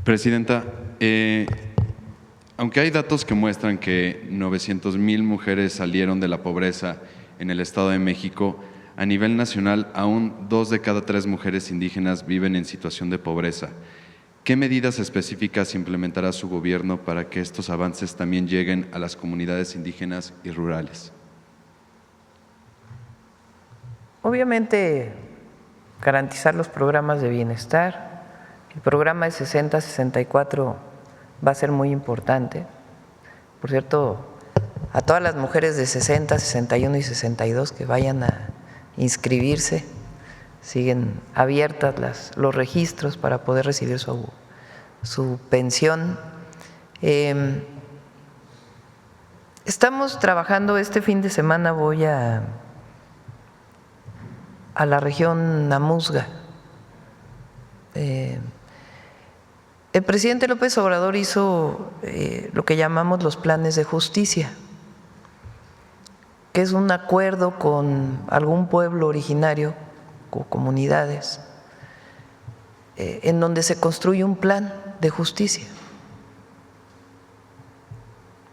Presidenta, aunque hay datos que muestran que 900,000 mujeres salieron de la pobreza en el Estado de México, a nivel nacional aún 2 de cada 3 mujeres indígenas viven en situación de pobreza. ¿Qué medidas específicas implementará su gobierno para que estos avances también lleguen a las comunidades indígenas y rurales? Obviamente, garantizar los programas de bienestar. El programa de 60-64 va a ser muy importante. Por cierto, a todas las mujeres de 60, 61 y 62 que vayan a inscribirse, siguen abiertas los registros para poder recibir su pensión. Estamos trabajando, este fin de semana voy a la región Amuzga. El presidente López Obrador hizo lo que llamamos los planes de justicia, que es un acuerdo con algún pueblo originario o comunidades en donde se construye un plan de justicia,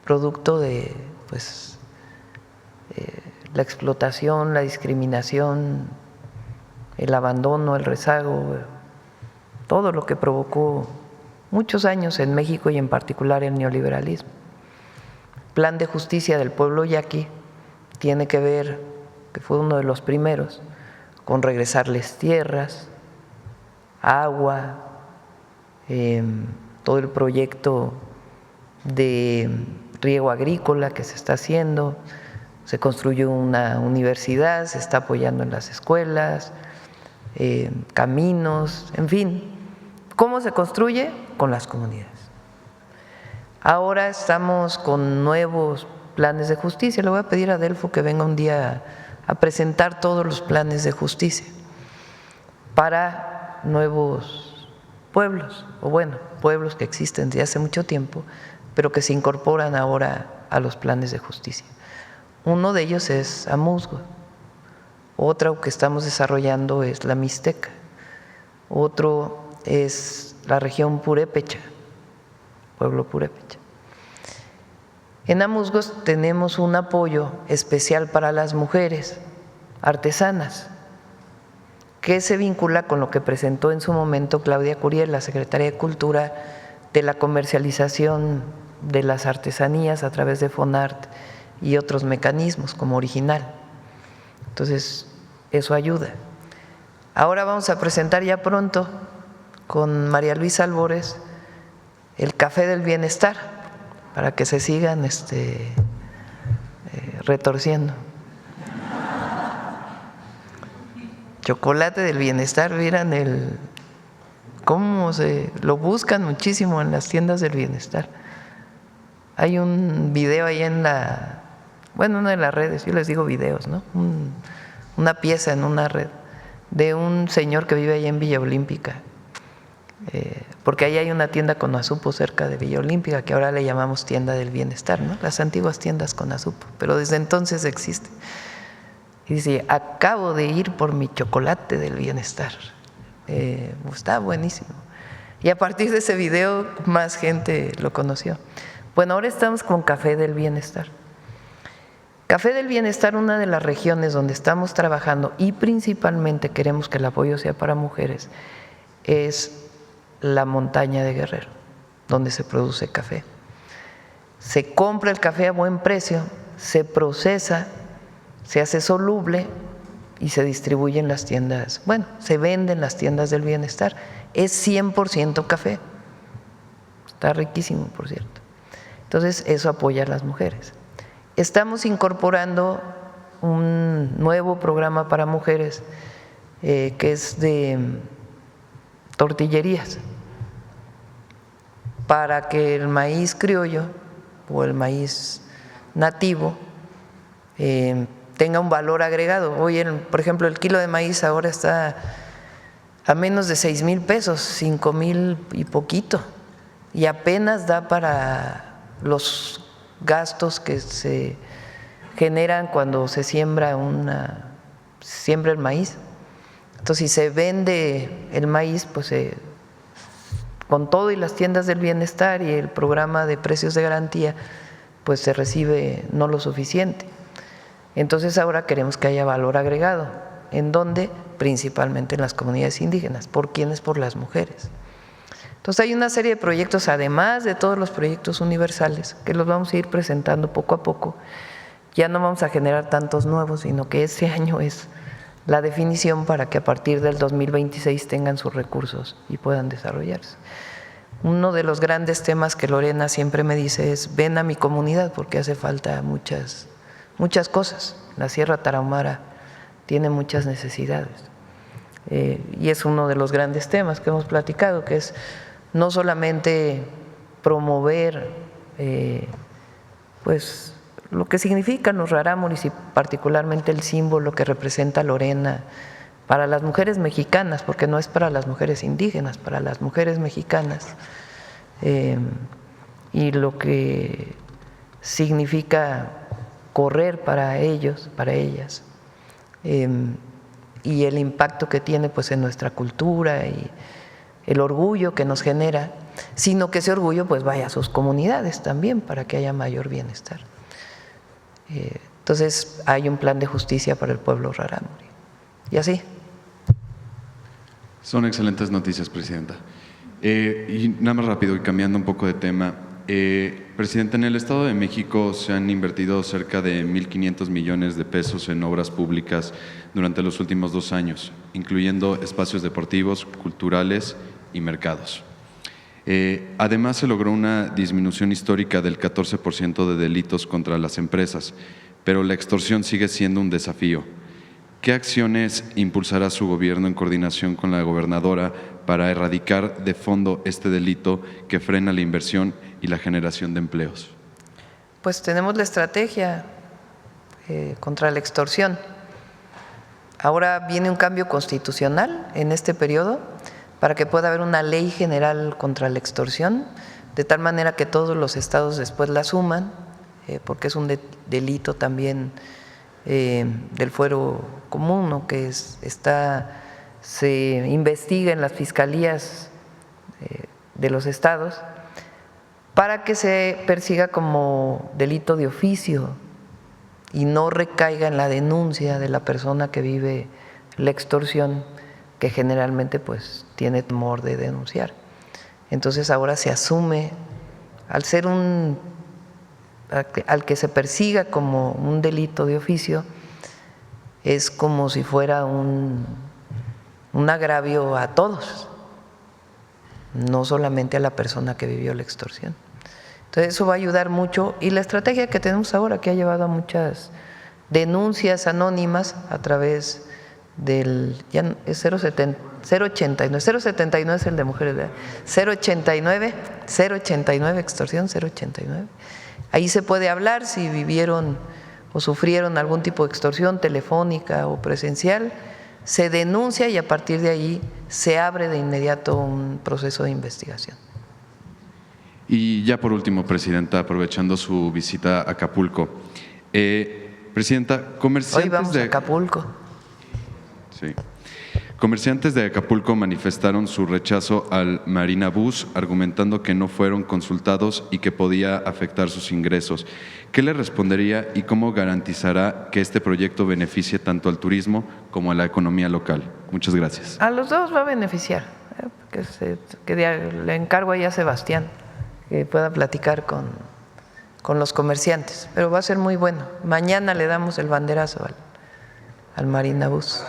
producto de la explotación, la discriminación, el abandono, el rezago, todo lo que provocó muchos años en México y en particular el neoliberalismo. Plan de justicia del pueblo yaqui tiene que ver, que fue uno de los primeros, con regresarles tierras, agua, todo el proyecto de riego agrícola que se está haciendo, se construyó una universidad, se está apoyando en las escuelas, caminos, en fin. ¿Cómo se construye? Con las comunidades. Ahora estamos con nuevos planes de justicia. Le voy a pedir a Adelfo que venga un día a presentar todos los planes de justicia para nuevos pueblos, o bueno, pueblos que existen desde hace mucho tiempo, pero que se incorporan ahora a los planes de justicia. Uno de ellos es Amuzgo, otro que estamos desarrollando es la Mixteca, otro es la región Purépecha, pueblo Purépecha. En Amuzgos tenemos un apoyo especial para las mujeres artesanas, que se vincula con lo que presentó en su momento Claudia Curiel, la secretaria de Cultura, de la comercialización de las artesanías a través de Fonart y otros mecanismos como Original. Entonces, eso ayuda. Ahora vamos a presentar ya pronto con María Luisa Albores el Café del Bienestar, para que se sigan retorciendo. Chocolate del bienestar, vieran cómo lo buscan muchísimo en las tiendas del bienestar. Hay un video ahí en una de las redes, yo les digo videos, ¿no? Una pieza en una red de un señor que vive ahí en Villa Olímpica, porque ahí hay una tienda Conazupo cerca de Villa Olímpica, que ahora le llamamos tienda del bienestar, ¿no? Las antiguas tiendas Conazupo, pero desde entonces existe. Y dice, acabo de ir por mi chocolate del bienestar. Está buenísimo. Y a partir de ese video más gente lo conoció. Bueno, ahora estamos con Café del Bienestar. Café del Bienestar, una de las regiones donde estamos trabajando y principalmente queremos que el apoyo sea para mujeres, es la montaña de Guerrero, donde se produce café. Se compra el café a buen precio, se procesa, se hace soluble y se distribuye en las tiendas, se vende en las tiendas del bienestar. Es 100% café. Está riquísimo, por cierto. Entonces, eso apoya a las mujeres. Estamos incorporando un nuevo programa para mujeres que es de tortillerías, para que el maíz criollo o el maíz nativo tenga un valor agregado. Hoy, por ejemplo, el kilo de maíz ahora está a menos de 6,000 pesos, 5,000 y poquito, y apenas da para los gastos que se generan cuando se siembra el maíz. Entonces, si se vende el maíz, pues con todo y las tiendas del bienestar y el programa de precios de garantía, pues se recibe no lo suficiente. Entonces ahora queremos que haya valor agregado. ¿En dónde? Principalmente en las comunidades indígenas. ¿Por quiénes? Por las mujeres. Entonces hay una serie de proyectos, además de todos los proyectos universales, que los vamos a ir presentando poco a poco. Ya no vamos a generar tantos nuevos, sino que este año es la definición para que a partir del 2026 tengan sus recursos y puedan desarrollarse. Uno de los grandes temas que Lorena siempre me dice es: ven a mi comunidad, porque hace falta muchas cosas. La Sierra Tarahumara tiene muchas necesidades. Y es uno de los grandes temas que hemos platicado, que es no solamente promover pues lo que significan los rarámuris y particularmente el símbolo que representa Lorena para las mujeres mexicanas, porque no es para las mujeres indígenas, para las mujeres mexicanas, y lo que significa correr para ellos, para ellas, y el impacto que tiene pues en nuestra cultura y el orgullo que nos genera, sino que ese orgullo pues vaya a sus comunidades también para que haya mayor bienestar. Entonces hay un plan de justicia para el pueblo rarámuri. Y así. Son excelentes noticias, Presidenta. Y nada más rápido y cambiando un poco de tema. Presidenta, en el Estado de México se han invertido cerca de 1.500 millones de pesos en obras públicas durante los últimos 2 años, incluyendo espacios deportivos, culturales y mercados. Además, se logró una disminución histórica del 14% de delitos contra las empresas, pero la extorsión sigue siendo un desafío. ¿Qué acciones impulsará su gobierno en coordinación con la gobernadora para erradicar de fondo este delito que frena la inversión y la generación de empleos? Pues tenemos la estrategia contra la extorsión. Ahora viene un cambio constitucional en este periodo para que pueda haber una ley general contra la extorsión, de tal manera que todos los estados después la asuman, porque es un delito también del fuero común, ¿no? Que se investiga en las fiscalías de los estados para que se persiga como delito de oficio y no recaiga en la denuncia de la persona que vive la extorsión, que generalmente pues tiene temor de denunciar. Entonces ahora se asume, al ser al que se persiga como un delito de oficio, es como si fuera un agravio a todos, no solamente a la persona que vivió la extorsión. Entonces eso va a ayudar mucho, y la estrategia que tenemos ahora, que ha llevado a muchas denuncias anónimas a través del 089 es el de mujeres, ¿verdad? 089 extorsión 089. Ahí se puede hablar si vivieron o sufrieron algún tipo de extorsión telefónica o presencial, se denuncia y a partir de ahí se abre de inmediato un proceso de investigación. Y ya por último, Presidenta, aprovechando su visita a Acapulco, Presidenta, comerciantes Hoy vamos a Acapulco. Sí. Comerciantes de Acapulco manifestaron su rechazo al Marina Bus, argumentando que no fueron consultados y que podía afectar sus ingresos. ¿Qué le respondería y cómo garantizará que este proyecto beneficie tanto al turismo como a la economía local? Muchas gracias. A los dos va a beneficiar, que le encargo ahí a Sebastián que pueda platicar con los comerciantes, pero va a ser muy bueno. Mañana le damos el banderazo al Marina Bus.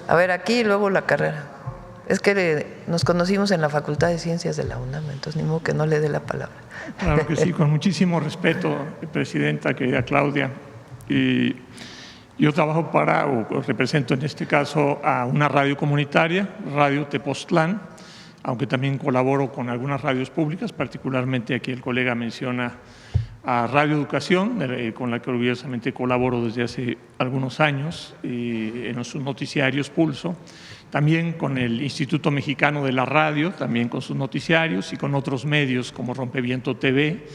A ver, aquí y luego la carrera. Es que nos conocimos en la Facultad de Ciencias de la UNAM, entonces ni modo que no le dé la palabra. Claro que sí, con muchísimo respeto, Presidenta, querida Claudia. Y yo trabajo para, o represento en este caso, a una radio comunitaria, Radio Tepoztlán, aunque también colaboro con algunas radios públicas, particularmente aquí el colega menciona a Radio Educación, con la que orgullosamente colaboro desde hace algunos años en sus noticiarios Pulso, también con el Instituto Mexicano de la Radio, también con sus noticiarios y con otros medios como Rompeviento TV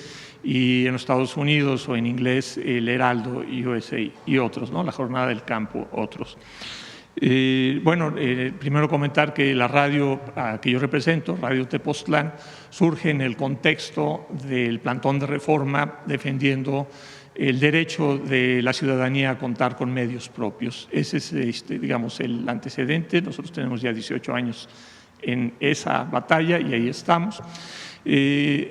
y en los Estados Unidos o en inglés el Heraldo y USA y otros, ¿no? La Jornada del Campo, otros. Primero comentar que la radio que yo represento, Radio Tepoztlán, surge en el contexto del plantón de reforma defendiendo el derecho de la ciudadanía a contar con medios propios. Ese es, digamos, el antecedente. Nosotros tenemos ya 18 años en esa batalla y ahí estamos. El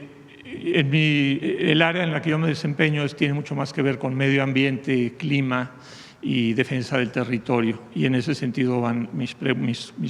área en la que yo me desempeño tiene mucho más que ver con medio ambiente, clima y defensa del territorio. Y en ese sentido van mis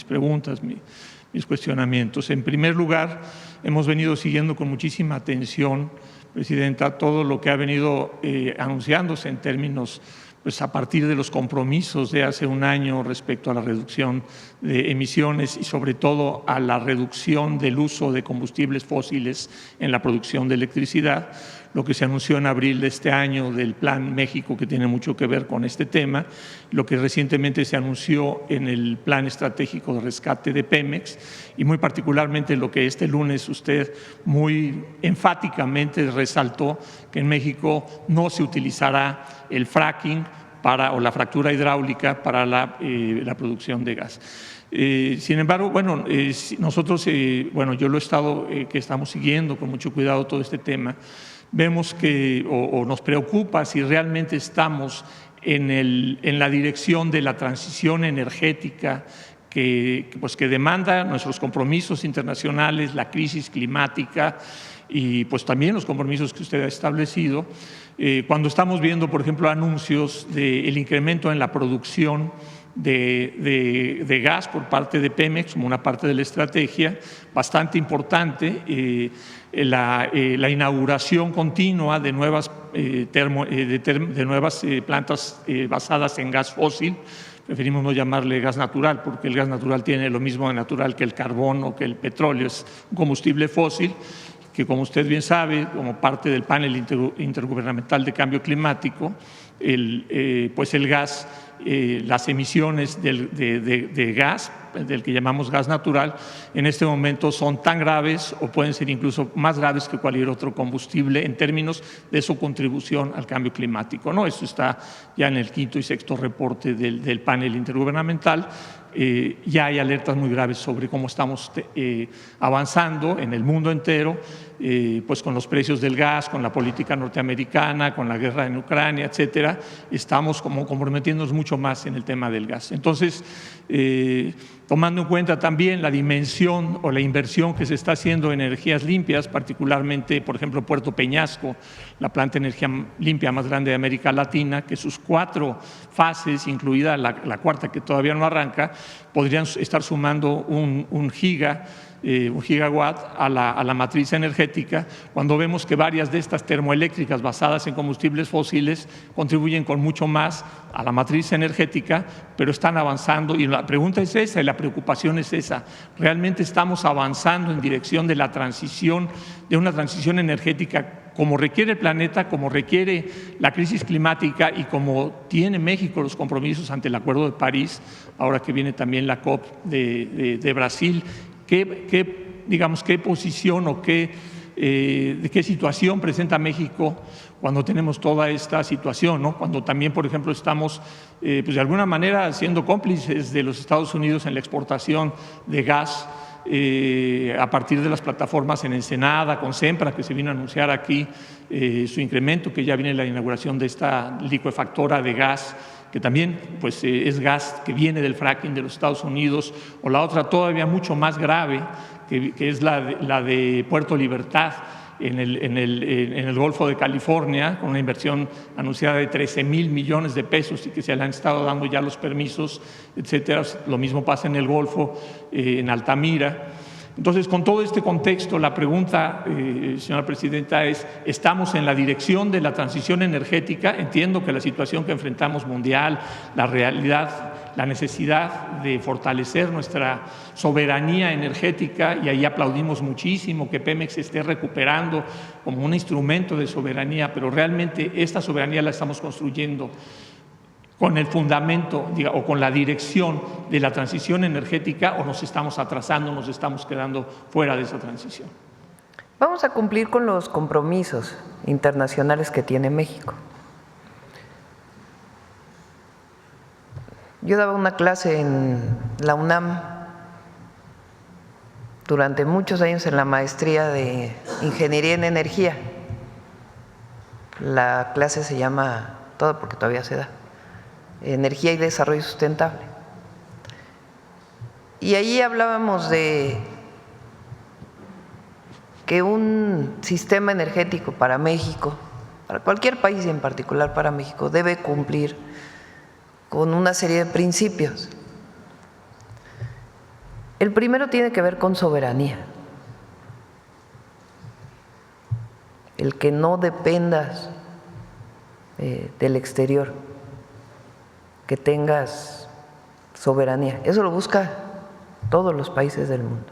preguntas, mis cuestionamientos. En primer lugar, hemos venido siguiendo con muchísima atención, Presidenta, todo lo que ha venido anunciándose en términos, pues a partir de los compromisos de hace un año respecto a la reducción de emisiones y sobre todo a la reducción del uso de combustibles fósiles en la producción de electricidad, lo que se anunció en abril de este año del Plan México, que tiene mucho que ver con este tema, lo que recientemente se anunció en el Plan Estratégico de Rescate de Pemex y muy particularmente lo que este lunes usted muy enfáticamente resaltó, que en México no se utilizará el fracking o la fractura hidráulica para la producción de gas. Sin embargo, nosotros, yo lo he estado, que estamos siguiendo con mucho cuidado todo este tema, vemos que, o nos preocupa si realmente estamos en la dirección de la transición energética que demanda nuestros compromisos internacionales, la crisis climática y pues también los compromisos que usted ha establecido. Cuando estamos viendo, por ejemplo, anuncios del incremento en la producción de gas por parte de Pemex como una parte de la estrategia bastante importante, la inauguración continua de nuevas plantas basadas en gas fósil. Preferimos no llamarle gas natural porque el gas natural tiene lo mismo de natural que el carbón o que el petróleo, es un combustible fósil que, como usted bien sabe, como parte del panel intergubernamental de cambio climático, el gas, las emisiones de gas, del que llamamos gas natural, en este momento son tan graves o pueden ser incluso más graves que cualquier otro combustible en términos de su contribución al cambio climático, ¿no? Eso está ya en el quinto y sexto reporte del panel intergubernamental. Ya hay alertas muy graves sobre cómo estamos avanzando en el mundo entero, pues con los precios del gas, con la política norteamericana, con la guerra en Ucrania, etcétera. Estamos como comprometiéndonos mucho más en el tema del gas. Entonces, tomando en cuenta también la dimensión o la inversión que se está haciendo en energías limpias, particularmente, por ejemplo, Puerto Peñasco, la planta de energía limpia más grande de América Latina, que sus 4 fases, incluida la cuarta que todavía no arranca, podrían estar sumando un gigawatt a la matriz energética, cuando vemos que varias de estas termoeléctricas basadas en combustibles fósiles contribuyen con mucho más a la matriz energética, pero están avanzando. Y la pregunta es esa y la preocupación es esa. ¿Realmente estamos avanzando en dirección de la transición, de una transición energética como requiere el planeta, como requiere la crisis climática y como tiene México los compromisos ante el Acuerdo de París, ahora que viene también la COP de Brasil? ¿Qué posición o qué situación presenta México cuando tenemos toda esta situación, ¿no? Cuando también, por ejemplo, estamos pues de alguna manera siendo cómplices de los Estados Unidos en la exportación de gas a partir de las plataformas en Ensenada, con Sempra, que se vino a anunciar aquí su incremento, que ya viene la inauguración de esta licuefactora de gas, que también pues, es gas que viene del fracking de los Estados Unidos, o la otra todavía mucho más grave, que es la de Puerto Libertad, en el Golfo de California, con una inversión anunciada de 13,000 millones de pesos y que se le han estado dando ya los permisos, etcétera. Lo mismo pasa en el Golfo, en Altamira. Entonces, con todo este contexto, la pregunta, señora presidenta, es: ¿estamos en la dirección de la transición energética? Entiendo que la situación que enfrentamos mundial, la realidad, la necesidad de fortalecer nuestra soberanía energética, y ahí aplaudimos muchísimo que Pemex esté recuperando como un instrumento de soberanía, pero realmente esta soberanía la estamos construyendo con el fundamento o con la dirección de la transición energética, o nos estamos atrasando, nos estamos quedando fuera de esa transición. Vamos a cumplir con los compromisos internacionales que tiene México. Yo daba una clase en la UNAM durante muchos años en la maestría de Ingeniería en Energía. La clase se llama, todo porque todavía se da, Energía y Desarrollo Sustentable. Y ahí hablábamos de que un sistema energético para México, para cualquier país y en particular para México, debe cumplir con una serie de principios. El primero tiene que ver con soberanía. El que no dependas del exterior, que tengas soberanía. Eso lo busca todos los países del mundo.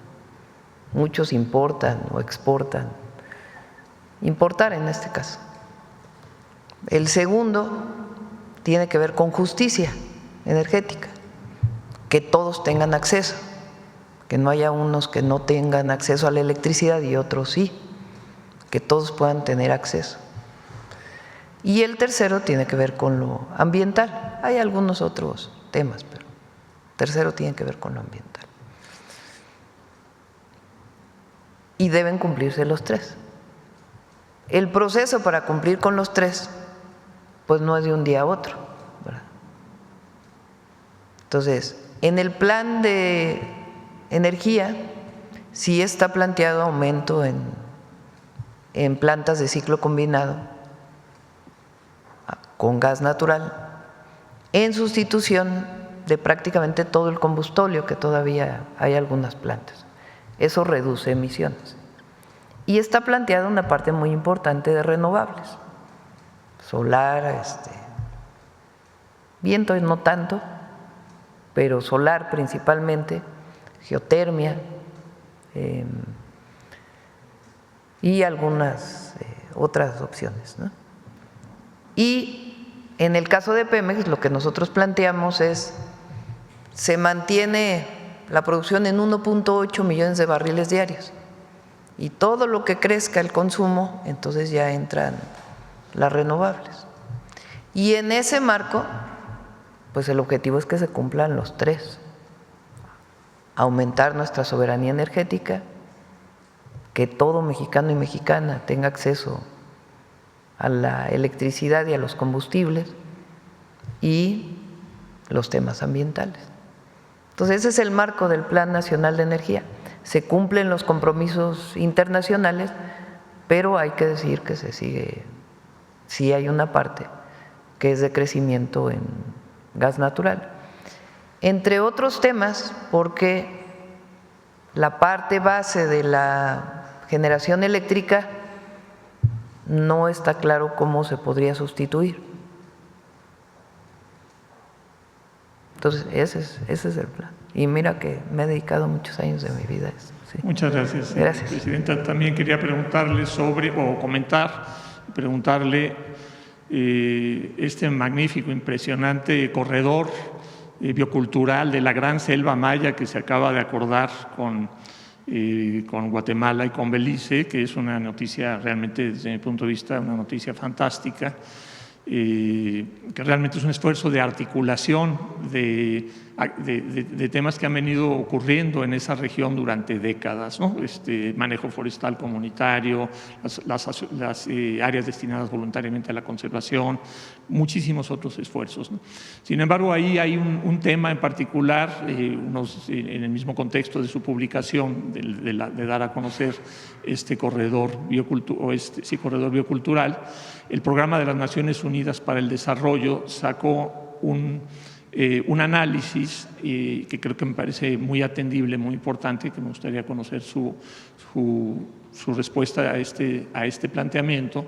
Muchos importan o exportan. Importar en este caso. El segundo tiene que ver con justicia energética, que todos tengan acceso, que no haya unos que no tengan acceso a la electricidad y otros sí, que todos puedan tener acceso. Y el tercero tiene que ver con lo ambiental. Hay algunos otros temas, pero el tercero tiene que ver con lo ambiental. Y deben cumplirse los tres. El proceso para cumplir con los tres, pues no es de un día a otro, ¿verdad? Entonces, en el plan de energía sí está planteado aumento en plantas de ciclo combinado con gas natural, en sustitución de prácticamente todo el combustóleo, que todavía hay algunas plantas. Eso reduce emisiones. Y está planteada una parte muy importante de renovables, solar, viento no tanto, pero solar principalmente, geotermia y algunas otras opciones, ¿no? Y en el caso de Pemex, lo que nosotros planteamos es: se mantiene la producción en 1.8 millones de barriles diarios, y todo lo que crezca el consumo, entonces ya entran las renovables. Y en ese marco, pues el objetivo es que se cumplan los tres: aumentar nuestra soberanía energética, que todo mexicano y mexicana tenga acceso a la electricidad y a los combustibles, y los temas ambientales. Entonces, ese es el marco del Plan Nacional de Energía. Se cumplen los compromisos internacionales, pero hay que decir que se sigue, sí hay una parte que es de crecimiento en gas natural. Entre otros temas, porque la parte base de la generación eléctrica no está claro cómo se podría sustituir. Entonces, ese es el plan. Y mira que me he dedicado muchos años de mi vida a eso. Sí. Muchas gracias, Gracias. Presidenta. También quería preguntarle preguntarle este magnífico, impresionante corredor biocultural de la Gran Selva Maya que se acaba de acordar con Guatemala y con Belice, que es una noticia realmente, desde mi punto de vista, una noticia fantástica, que realmente es un esfuerzo de articulación de temas que han venido ocurriendo en esa región durante décadas, ¿no? Manejo forestal comunitario, las áreas destinadas voluntariamente a la conservación, muchísimos otros esfuerzos, ¿no? Sin embargo, ahí hay un tema en particular, en el mismo contexto de su publicación, de dar a conocer este corredor biocultural, el Programa de las Naciones Unidas para el Desarrollo sacó un análisis que creo que me parece muy atendible, muy importante, que me gustaría conocer su respuesta a este planteamiento,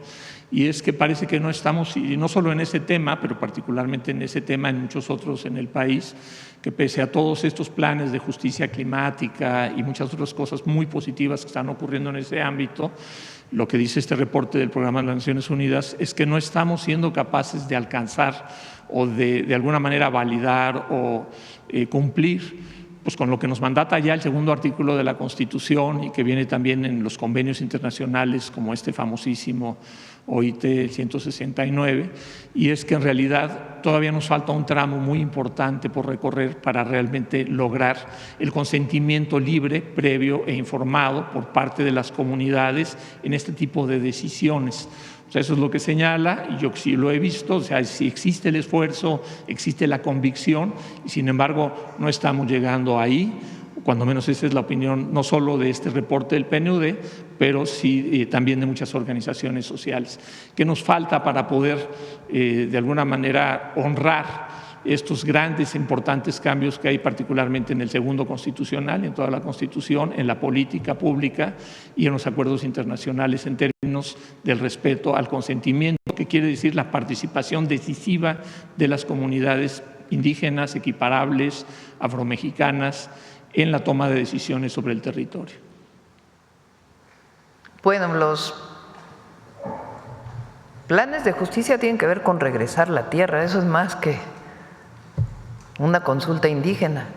y es que parece que no estamos, y no solo en ese tema, pero particularmente en ese tema, en muchos otros en el país, que pese a todos estos planes de justicia climática y muchas otras cosas muy positivas que están ocurriendo en ese ámbito, lo que dice este reporte del Programa de las Naciones Unidas es que no estamos siendo capaces de alcanzar o de alguna manera validar o cumplir pues con lo que nos mandata ya el segundo artículo de la Constitución y que viene también en los convenios internacionales como este famosísimo OIT 169, y es que en realidad todavía nos falta un tramo muy importante por recorrer para realmente lograr el consentimiento libre, previo e informado por parte de las comunidades en este tipo de decisiones. O sea, eso es lo que señala, y yo sí lo he visto, o sea, si existe el esfuerzo, existe la convicción, y sin embargo no estamos llegando ahí, cuando menos esa es la opinión no solo de este reporte del PNUD, pero sí también de muchas organizaciones sociales. ¿Qué nos falta para poder de alguna manera honrar estos grandes, importantes cambios que hay particularmente en el segundo constitucional, en toda la Constitución, en la política pública y en los acuerdos internacionales en términos del respeto al consentimiento, que quiere decir la participación decisiva de las comunidades indígenas, equiparables, afromexicanas, en la toma de decisiones sobre el territorio? Bueno, los planes de justicia tienen que ver con regresar la tierra, eso es más que una consulta indígena.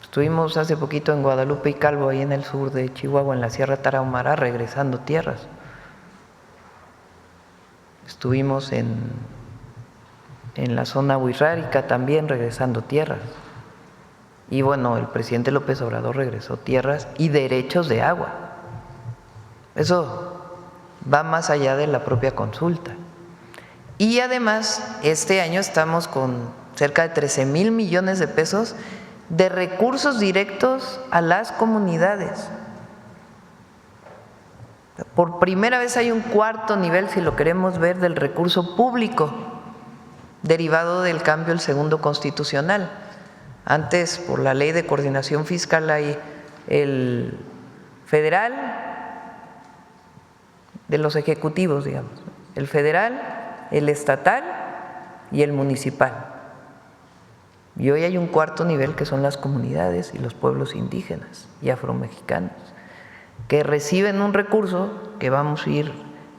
Estuvimos hace poquito en Guadalupe y Calvo, ahí en el sur de Chihuahua, en la Sierra Tarahumara, regresando tierras. Estuvimos en la zona huirrárica también regresando tierras. Y bueno, el presidente López Obrador regresó tierras y derechos de agua. Eso va más allá de la propia consulta. Y además, este año estamos con cerca de 13,000 millones de pesos de recursos directos a las comunidades. Por primera vez hay un cuarto nivel, si lo queremos ver, del recurso público derivado del cambio del segundo constitucional. Antes, por la Ley de Coordinación Fiscal, hay el federal de los ejecutivos, digamos, el federal, el estatal y el municipal. Y hoy hay un cuarto nivel que son las comunidades y los pueblos indígenas y afromexicanos, que reciben un recurso que vamos a ir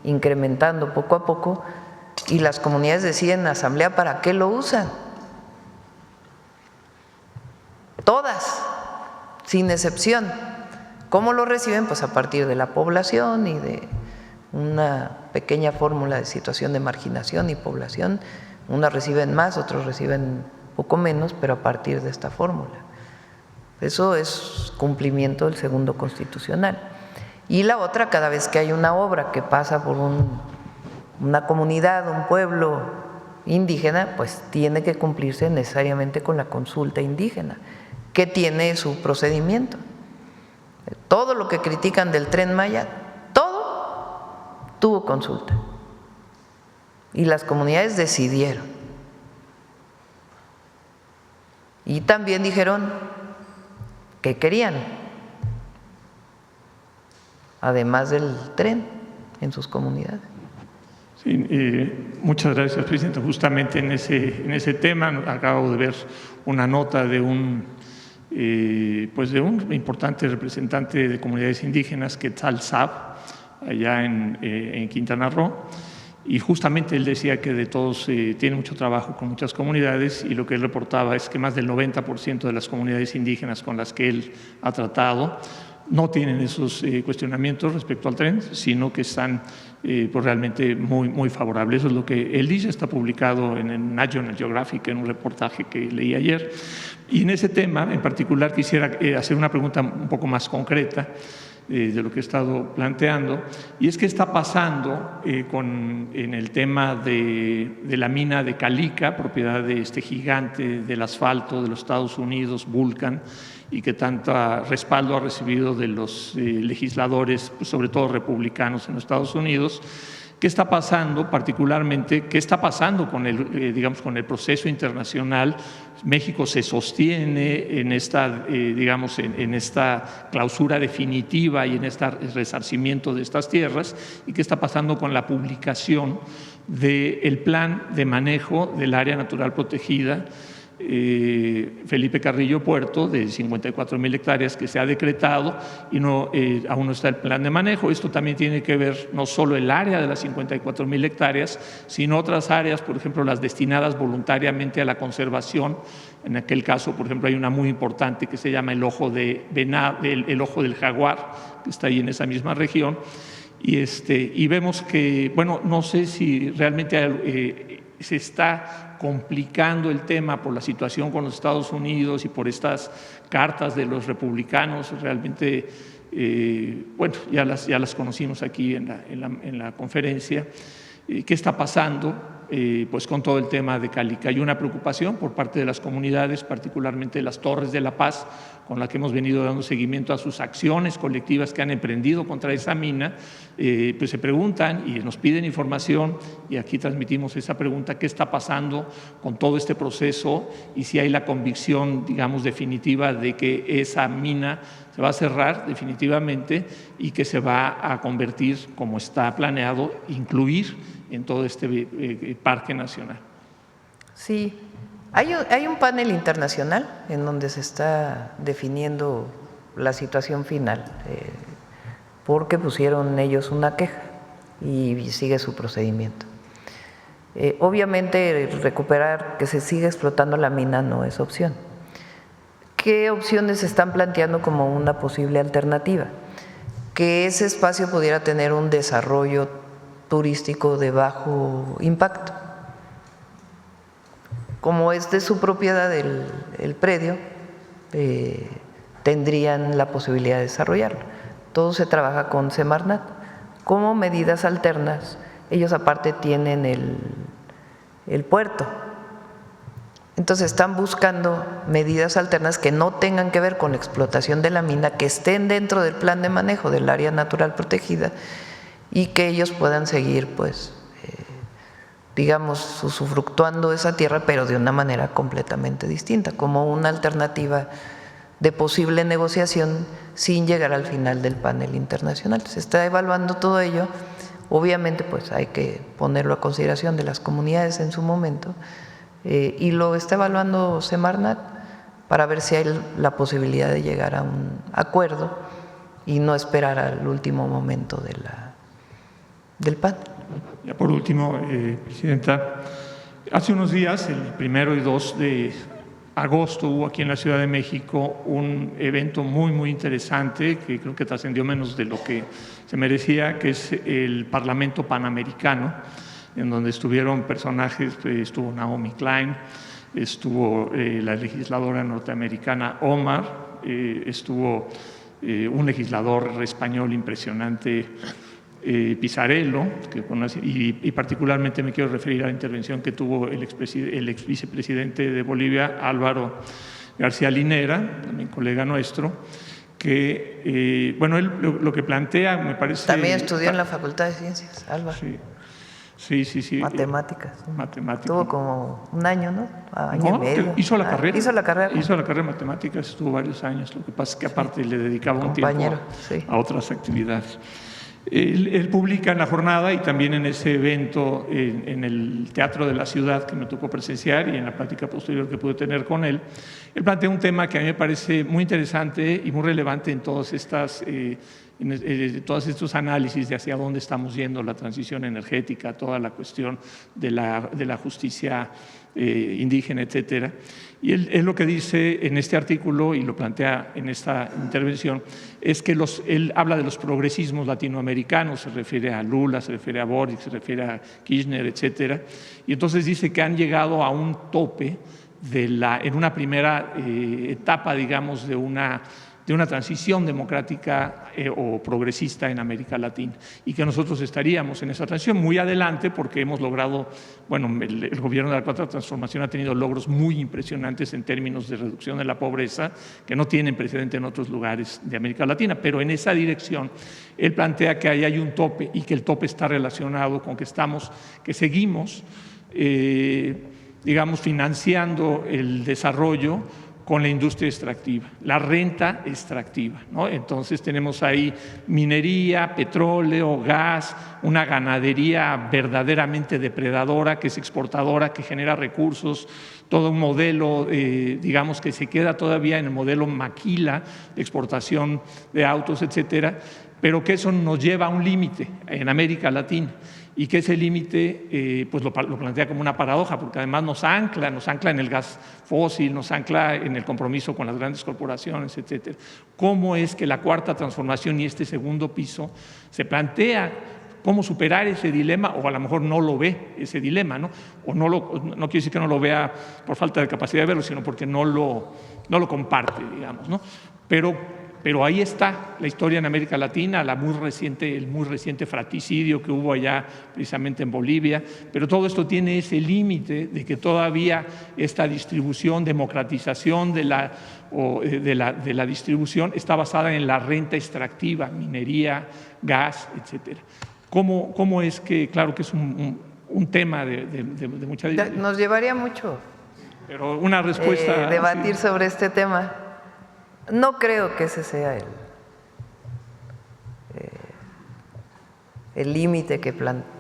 incrementando poco a poco, y las comunidades deciden en asamblea para qué lo usan. Todas, sin excepción. ¿Cómo lo reciben? Pues a partir de la población y de una pequeña fórmula de situación de marginación y población. Unas reciben más, otros reciben poco menos, pero a partir de esta fórmula. Eso es cumplimiento del segundo constitucional. Y la otra, cada vez que hay una obra que pasa por una comunidad, un pueblo indígena, pues tiene que cumplirse necesariamente con la consulta indígena, que tiene su procedimiento. Todo lo que critican del Tren Maya, todo tuvo consulta. Y las comunidades decidieron. Y también dijeron que querían, además del tren, en sus comunidades. Sí, muchas gracias, presidenta. Justamente en ese tema acabo de ver una nota de un importante representante de comunidades indígenas, Quetzal Sab, allá en Quintana Roo, y justamente él decía que de todos tiene mucho trabajo con muchas comunidades, y lo que él reportaba es que más del 90% de las comunidades indígenas con las que él ha tratado no tienen esos cuestionamientos respecto al tren, sino que están pues realmente muy favorables. Eso es lo que él dice, está publicado en el National Geographic, en un reportaje que leí ayer. Y en ese tema en particular quisiera hacer una pregunta un poco más concreta de lo que he estado planteando, y es qué está pasando en el tema de la mina de Calica, propiedad de este gigante del asfalto de los Estados Unidos, Vulcan, y que tanto respaldo ha recibido de los legisladores, pues sobre todo republicanos en los Estados Unidos. ¿Qué está pasando particularmente? ¿Qué está pasando con digamos, con el proceso internacional? México se sostiene en esta, digamos, en esta clausura definitiva y en este resarcimiento de estas tierras. ¿Y qué está pasando con la publicación del plan de manejo del área natural protegida Felipe Carrillo Puerto, de 54,000 hectáreas que se ha decretado y aún no está el plan de manejo? Esto también tiene que ver no solo el área de las 54,000 hectáreas, sino otras áreas, por ejemplo, las destinadas voluntariamente a la conservación. En aquel caso, por ejemplo, hay una muy importante que se llama el Ojo el Ojo del Jaguar, que está ahí en esa misma región. Y vemos que, bueno, no sé si realmente se está complicando el tema por la situación con los Estados Unidos y por estas cartas de los republicanos. Realmente, bueno, ya las conocimos aquí en la conferencia. ¿Qué está pasando? Pues con todo el tema de Calica. Hay una preocupación por parte de las comunidades, particularmente de las Torres de la Paz, con la que hemos venido dando seguimiento a sus acciones colectivas que han emprendido contra esa mina. Pues se preguntan y nos piden información, y aquí transmitimos esa pregunta: ¿qué está pasando con todo este proceso? Y si hay la convicción, digamos, definitiva de que esa mina se va a cerrar definitivamente y que se va a convertir, como está planeado, incluir en todo este parque nacional. Sí, hay un panel internacional en donde se está definiendo la situación final, porque pusieron ellos una queja y sigue su procedimiento. Obviamente recuperar que se siga explotando la mina no es opción. ¿Qué opciones se están planteando como una posible alternativa? Que ese espacio pudiera tener un desarrollo turístico de bajo impacto. Como es de su propiedad el predio, tendrían la posibilidad de desarrollarlo. Todo se trabaja con Semarnat. Como medidas alternas, ellos aparte tienen el puerto. Entonces están buscando medidas alternas que no tengan que ver con la explotación de la mina, que estén dentro del plan de manejo del área natural protegida y que ellos puedan seguir, pues, digamos, usufructuando esa tierra, pero de una manera completamente distinta, como una alternativa de posible negociación sin llegar al final del panel internacional. Se está evaluando todo ello. Obviamente, pues hay que ponerlo a consideración de las comunidades en su momento, y lo está evaluando Semarnat para ver si hay la posibilidad de llegar a un acuerdo y no esperar al último momento del panel. Ya por último, Presidenta, hace unos días, el 1 y 2 de agosto, hubo aquí en la Ciudad de México un evento muy interesante que creo que trascendió menos de lo que se merecía, que es el Parlamento Panamericano, en donde estuvieron personajes, estuvo Naomi Klein, estuvo la legisladora norteamericana Omar, estuvo un legislador español impresionante, Pisarello, y particularmente me quiero referir a la intervención que tuvo el ex vicepresidente de Bolivia, Álvaro García Linera, también colega nuestro, que, bueno, él lo que plantea me parece… También estudió en la Facultad de Ciencias, Álvaro. Sí. Matemáticas. Matemáticas. Tuvo como un año, ¿no? Año y medio. Hizo la carrera. Hizo la carrera de matemáticas, estuvo varios años. Lo que pasa es que aparte le dedicaba un tiempo a otras actividades. Él publica en la jornada y también en ese evento en el Teatro de la Ciudad que me tocó presenciar y en la plática posterior que pude tener con él, él plantea un tema que a mí me parece muy interesante y muy relevante en todos estos análisis de hacia dónde estamos yendo, la transición energética, toda la cuestión de la justicia indígena, etcétera. Y él lo que dice en este artículo, y lo plantea en esta intervención, es que él habla de los progresismos latinoamericanos, se refiere a Lula, se refiere a Boric, se refiere a Kirchner, etcétera, y entonces dice que han llegado a un tope en una primera etapa, digamos, de una transición democrática o progresista en América Latina, y que nosotros estaríamos en esa transición muy adelante porque hemos logrado, bueno, el gobierno de la Cuarta Transformación ha tenido logros muy impresionantes en términos de reducción de la pobreza que no tienen precedente en otros lugares de América Latina, pero en esa dirección él plantea que ahí hay un tope y que el tope está relacionado con que seguimos, digamos, financiando el desarrollo con la industria extractiva, la renta extractiva, ¿no? Entonces tenemos ahí minería, petróleo, gas, una ganadería verdaderamente depredadora, que es exportadora, que genera recursos, todo un modelo, digamos, que se queda todavía en el modelo maquila de exportación de autos, etcétera, pero que eso nos lleva a un límite en América Latina. Y que ese límite pues lo plantea como una paradoja, porque además nos ancla en el gas fósil, nos ancla en el compromiso con las grandes corporaciones, etcétera. ¿Cómo es que la Cuarta Transformación y este segundo piso se plantea cómo superar ese dilema, o a lo mejor no lo ve ese dilema, ¿no? O no quiero decir que no lo vea por falta de capacidad de verlo, sino porque no lo comparte, digamos, ¿no? Pero ahí está la historia en América Latina, el muy reciente fratricidio que hubo allá precisamente en Bolivia, pero todo esto tiene ese límite de que todavía esta distribución, democratización de la distribución está basada en la renta extractiva, minería, gas, etcétera. ¿Cómo es que, claro que es un tema de mucha discusión? Nos llevaría mucho pero una respuesta debatir sobre este tema. No creo que ese sea el límite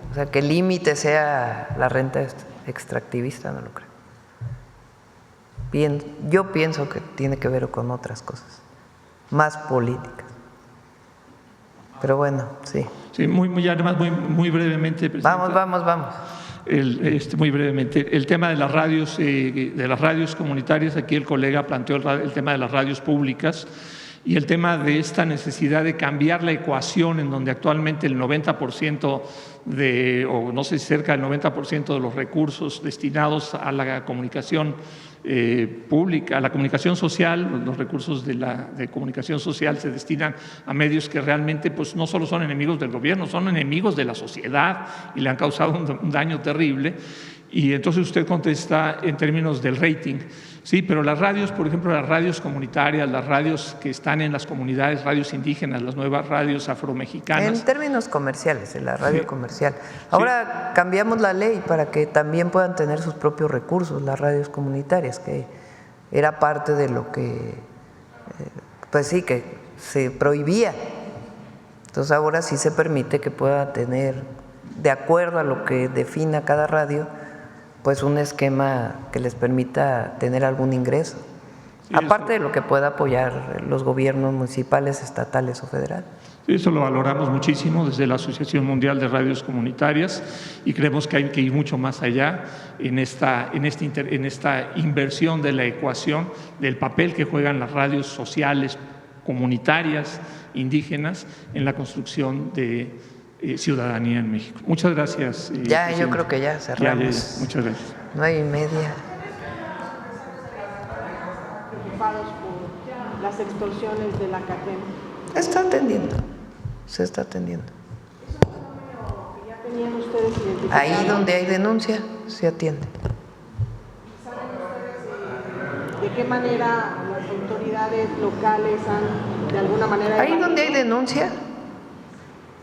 o sea, que el límite sea la renta extractivista, no lo creo. Yo pienso que tiene que ver con otras cosas, más políticas. Pero bueno, sí. Sí, además muy brevemente, Presidenta. Vamos. Muy brevemente, el tema de las radios comunitarias, aquí el colega planteó el tema de las radios públicas y el tema de esta necesidad de cambiar la ecuación en donde actualmente el 90% o no sé, cerca del 90% de los recursos destinados a la comunicación pública, a la comunicación social, los recursos de comunicación social se destinan a medios que realmente pues, no solo son enemigos del gobierno, son enemigos de la sociedad y le han causado un daño terrible. Y entonces usted contesta en términos del rating. Sí, pero las radios, por ejemplo, las radios comunitarias, las radios que están en las comunidades, radios indígenas, las nuevas radios afromexicanas. En términos comerciales, en la radio comercial. Ahora cambiamos la ley para que también puedan tener sus propios recursos las radios comunitarias, que era parte de lo que, pues sí, que se prohibía. Entonces ahora sí se permite que pueda tener, de acuerdo a lo que defina cada radio, pues un esquema que les permita tener algún ingreso, aparte de lo que pueda apoyar los gobiernos municipales, estatales o federales. Eso lo valoramos muchísimo desde la Asociación Mundial de Radios Comunitarias y creemos que hay que ir mucho más allá en esta inversión de la ecuación del papel que juegan las radios sociales, comunitarias, indígenas en la construcción de ciudadanía en México. Muchas gracias. Yo creo que ya cerramos. Muchas gracias. 9:30. Preocupados por las extorsiones de la CATEM. Se está atendiendo. ¿Ya tenían ustedes identificado? Ahí donde hay denuncia, se atiende. ¿Saben ustedes de qué manera las autoridades locales han, de alguna manera… Ahí donde hay denuncia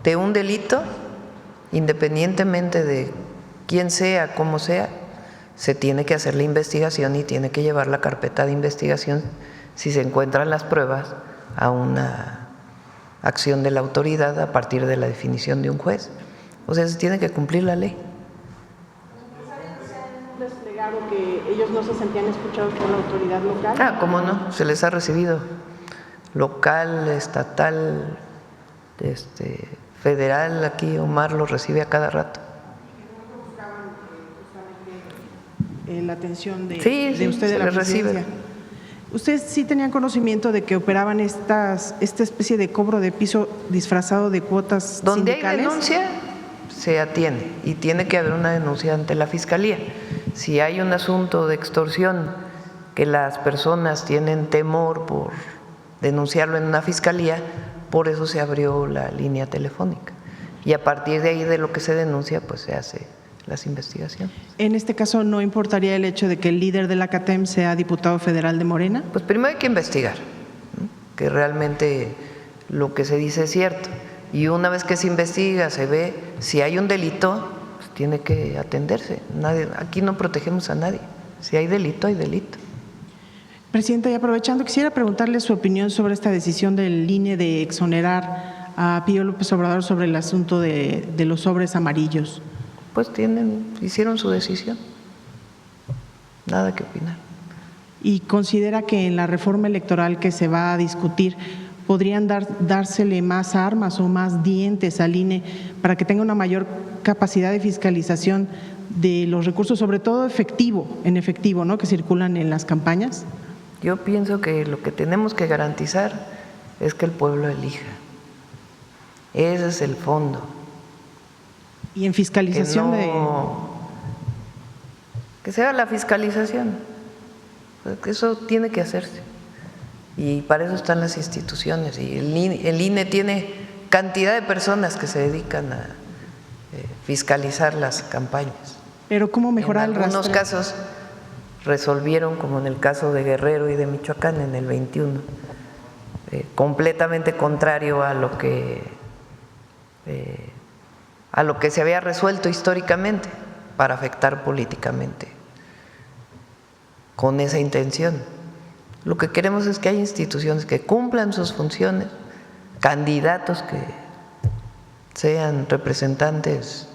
de un delito, independientemente de quién sea, cómo sea, se tiene que hacer la investigación y tiene que llevar la carpeta de investigación, si se encuentran las pruebas, a una acción de la autoridad a partir de la definición de un juez. O sea, se tiene que cumplir la ley. ¿Han desplegado que ellos no se sentían escuchados por la autoridad local? ¿Cómo no? Se les ha recibido local, estatal, federal. Aquí Omar lo recibe a cada rato. la atención de, Sí, de usted de la se les recibe. presidencia. ¿Ustedes sí tenían conocimiento de que operaban esta especie de cobro de piso disfrazado de cuotas Donde sindicales? hay denuncia, se atiende y tiene que haber una denuncia ante la Fiscalía. Si hay un asunto de extorsión que las personas tienen temor por denunciarlo en una fiscalía, por eso se abrió la línea telefónica. Y a partir de ahí, de lo que se denuncia, pues se hace las investigaciones. En este caso, ¿no importaría el hecho de que el líder de la CATEM sea diputado federal de Morena? Pues primero hay que investigar, ¿no? Que realmente lo que se dice es cierto. Y una vez que se investiga, se ve si hay un delito, pues tiene que atenderse. Aquí no protegemos a nadie. Si hay delito, hay delito. Presidenta, y aprovechando, quisiera preguntarle su opinión sobre esta decisión del INE de exonerar a Pío López Obrador sobre el asunto de los sobres amarillos. Pues hicieron su decisión. Nada que opinar. ¿Y considera que en la reforma electoral que se va a discutir podrían dársele más armas o más dientes al INE para que tenga una mayor capacidad de fiscalización de los recursos, sobre todo en efectivo, ¿no?, que circulan en las campañas? Yo pienso que lo que tenemos que garantizar es que el pueblo elija. Ese es el fondo. Y en fiscalización que se haga la fiscalización. Eso tiene que hacerse. Y para eso están las instituciones. Y el INE tiene cantidad de personas que se dedican a fiscalizar las campañas. Pero ¿cómo mejorar el rastreo? En algunos casos resolvieron, como en el caso de Guerrero y de Michoacán en el 21, completamente contrario a lo que se había resuelto históricamente para afectar políticamente, con esa intención. Lo que queremos es que haya instituciones que cumplan sus funciones, candidatos que sean representantes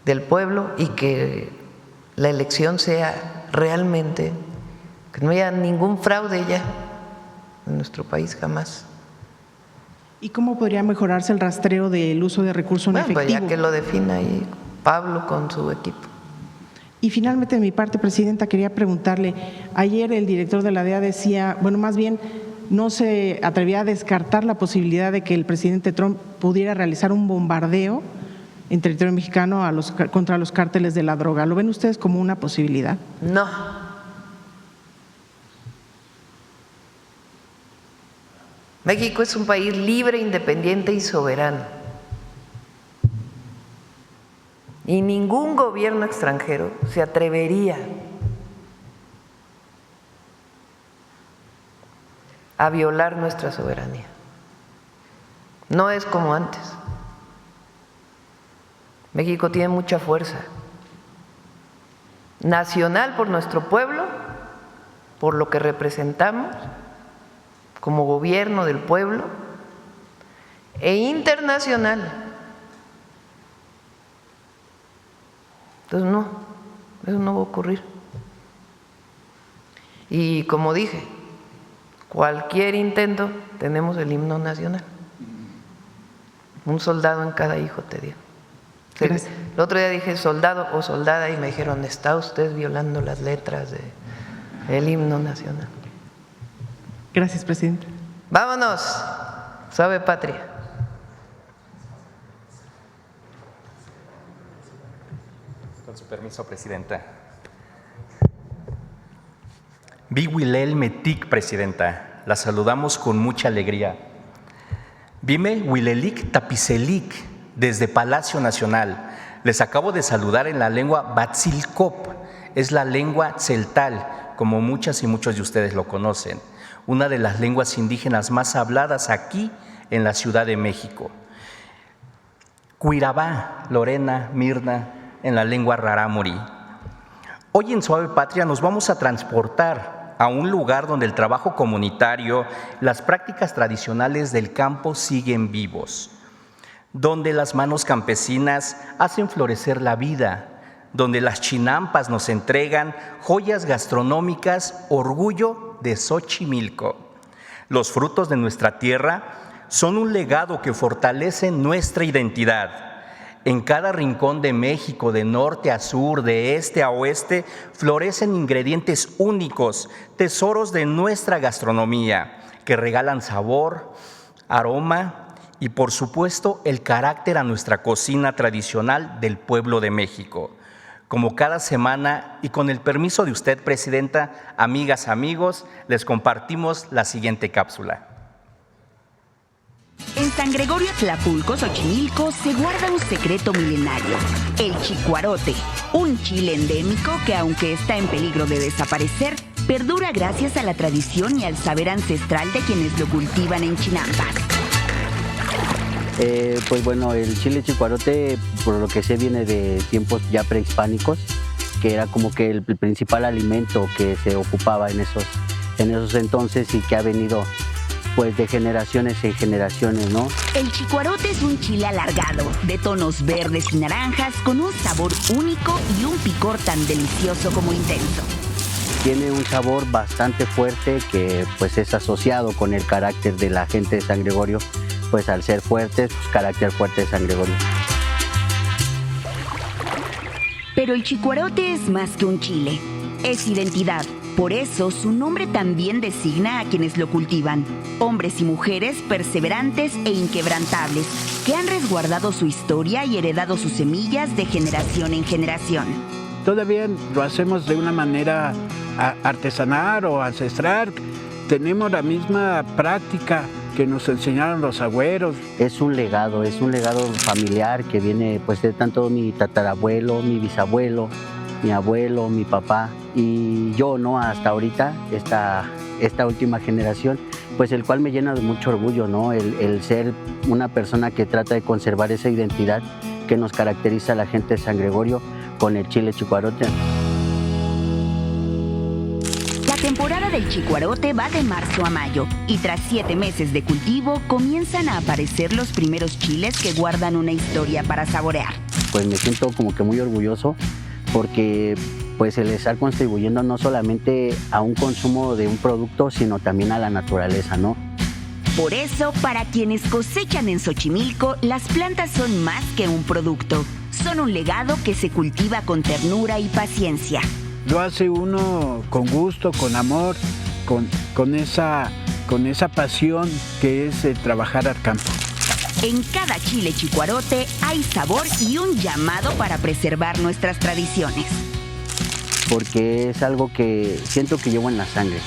del pueblo y que la elección sea realmente, que no haya ningún fraude ya en nuestro país jamás. ¿Y cómo podría mejorarse el rastreo del uso de recursos en efectivo? Pues ya que lo defina ahí Pablo con su equipo. Y finalmente, de mi parte, Presidenta, quería preguntarle, ayer el director de la DEA decía, bueno, más bien no se atrevía a descartar la posibilidad de que el presidente Trump pudiera realizar un bombardeo en territorio mexicano contra los cárteles de la droga. ¿Lo ven ustedes como una posibilidad? No. México es un país libre, independiente y soberano. Y ningún gobierno extranjero se atrevería a violar nuestra soberanía. No es como antes. México tiene mucha fuerza nacional por nuestro pueblo, por lo que representamos como gobierno del pueblo, e internacional. Entonces no, eso no va a ocurrir. Y como dije, cualquier intento, tenemos el himno nacional. Un soldado en cada hijo, te digo. Gracias. El otro día dije soldado o soldada y me dijeron, ¿está usted violando las letras del himno nacional? Gracias, Presidente. Vámonos, suave patria. Con su permiso, Presidenta. Biwilel Metik, Presidenta. La saludamos con mucha alegría. Vime Wilelik Tapicelik, desde Palacio Nacional. Les acabo de saludar en la lengua Batzilkop, es la lengua tzeltal, como muchas y muchos de ustedes lo conocen, una de las lenguas indígenas más habladas aquí en la Ciudad de México. Cuirabá, Lorena, Mirna, en la lengua rarámuri. Hoy en Suave Patria nos vamos a transportar a un lugar donde el trabajo comunitario, las prácticas tradicionales del campo siguen vivos, donde las manos campesinas hacen florecer la vida, donde las chinampas nos entregan joyas gastronómicas, orgullo de Xochimilco. Los frutos de nuestra tierra son un legado que fortalece nuestra identidad. En cada rincón de México, de norte a sur, de este a oeste, florecen ingredientes únicos, tesoros de nuestra gastronomía, que regalan sabor, aroma y, por supuesto, el carácter a nuestra cocina tradicional del pueblo de México. Como cada semana, y con el permiso de usted, Presidenta, amigas, amigos, les compartimos la siguiente cápsula. En San Gregorio Tlapulco, Xochimilco, se guarda un secreto milenario, el chicuarote, un chile endémico que, aunque está en peligro de desaparecer, perdura gracias a la tradición y al saber ancestral de quienes lo cultivan en Chinampa. Pues bueno, el chile chicuarote, por lo que sé, viene de tiempos ya prehispánicos, que era como que el principal alimento que se ocupaba en esos entonces y que ha venido pues de generaciones en generaciones, ¿no? El chicuarote es un chile alargado, de tonos verdes y naranjas, con un sabor único y un picor tan delicioso como intenso. Tiene un sabor bastante fuerte que pues es asociado con el carácter de la gente de San Gregorio, pues al ser fuertes, pues carácter fuerte de San Gregorio. Pero el chicuarote es más que un chile, es identidad. Por eso su nombre también designa a quienes lo cultivan, hombres y mujeres perseverantes e inquebrantables, que han resguardado su historia y heredado sus semillas de generación en generación. Todavía lo hacemos de una manera artesanal o ancestral, tenemos la misma práctica que nos enseñaron los abuelos. Es un legado familiar que viene pues de tanto mi tatarabuelo, mi bisabuelo, mi abuelo, mi papá y yo, ¿no? Hasta ahorita, esta última generación, pues el cual me llena de mucho orgullo, ¿no? El ser una persona que trata de conservar esa identidad que nos caracteriza a la gente de San Gregorio con el chile chicuarote. La temporada del chicuarote va de marzo a mayo y tras 7 meses de cultivo comienzan a aparecer los primeros chiles que guardan una historia para saborear. Pues me siento como que muy orgulloso porque pues el estar contribuyendo no solamente a un consumo de un producto, sino también a la naturaleza, ¿no? Por eso, para quienes cosechan en Xochimilco, las plantas son más que un producto. Son un legado que se cultiva con ternura y paciencia. Lo hace uno con gusto, con amor, con esa pasión que es trabajar al campo. En cada chile chicuarote hay sabor y un llamado para preservar nuestras tradiciones. Porque es algo que siento que llevo en la sangre.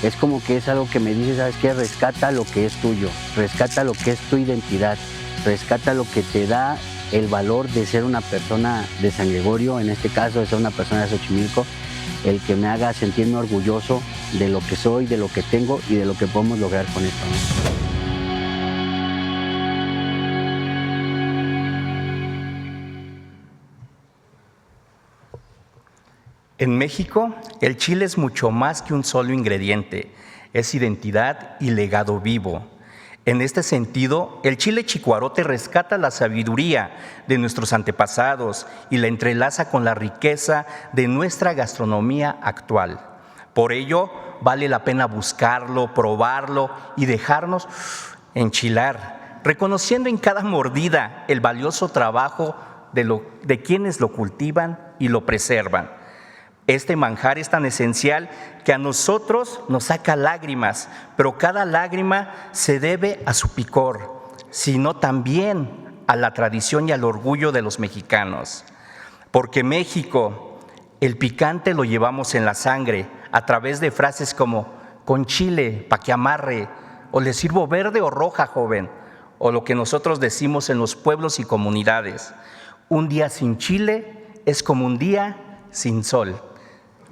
Es como que es algo que me dice, ¿sabes qué? Rescata lo que es tuyo, rescata lo que es tu identidad, rescata lo que te da el valor de ser una persona de San Gregorio, en este caso de ser una persona de Xochimilco, el que me haga sentirme orgulloso de lo que soy, de lo que tengo y de lo que podemos lograr con esto, ¿no? En México, el chile es mucho más que un solo ingrediente, es identidad y legado vivo. En este sentido, el chile chicuarote rescata la sabiduría de nuestros antepasados y la entrelaza con la riqueza de nuestra gastronomía actual. Por ello, vale la pena buscarlo, probarlo y dejarnos enchilar, reconociendo en cada mordida el valioso trabajo de quienes lo cultivan y lo preservan. Este manjar es tan esencial que a nosotros nos saca lágrimas, pero cada lágrima se debe a su picor, sino también a la tradición y al orgullo de los mexicanos. Porque México, el picante lo llevamos en la sangre a través de frases como con chile, pa' que amarre, o le sirvo verde o roja, joven, o lo que nosotros decimos en los pueblos y comunidades. Un día sin chile es como un día sin sol.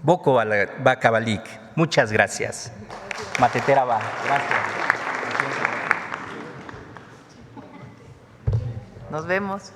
Boko Bacabalik, muchas gracias. Matetera va, gracias. Nos vemos.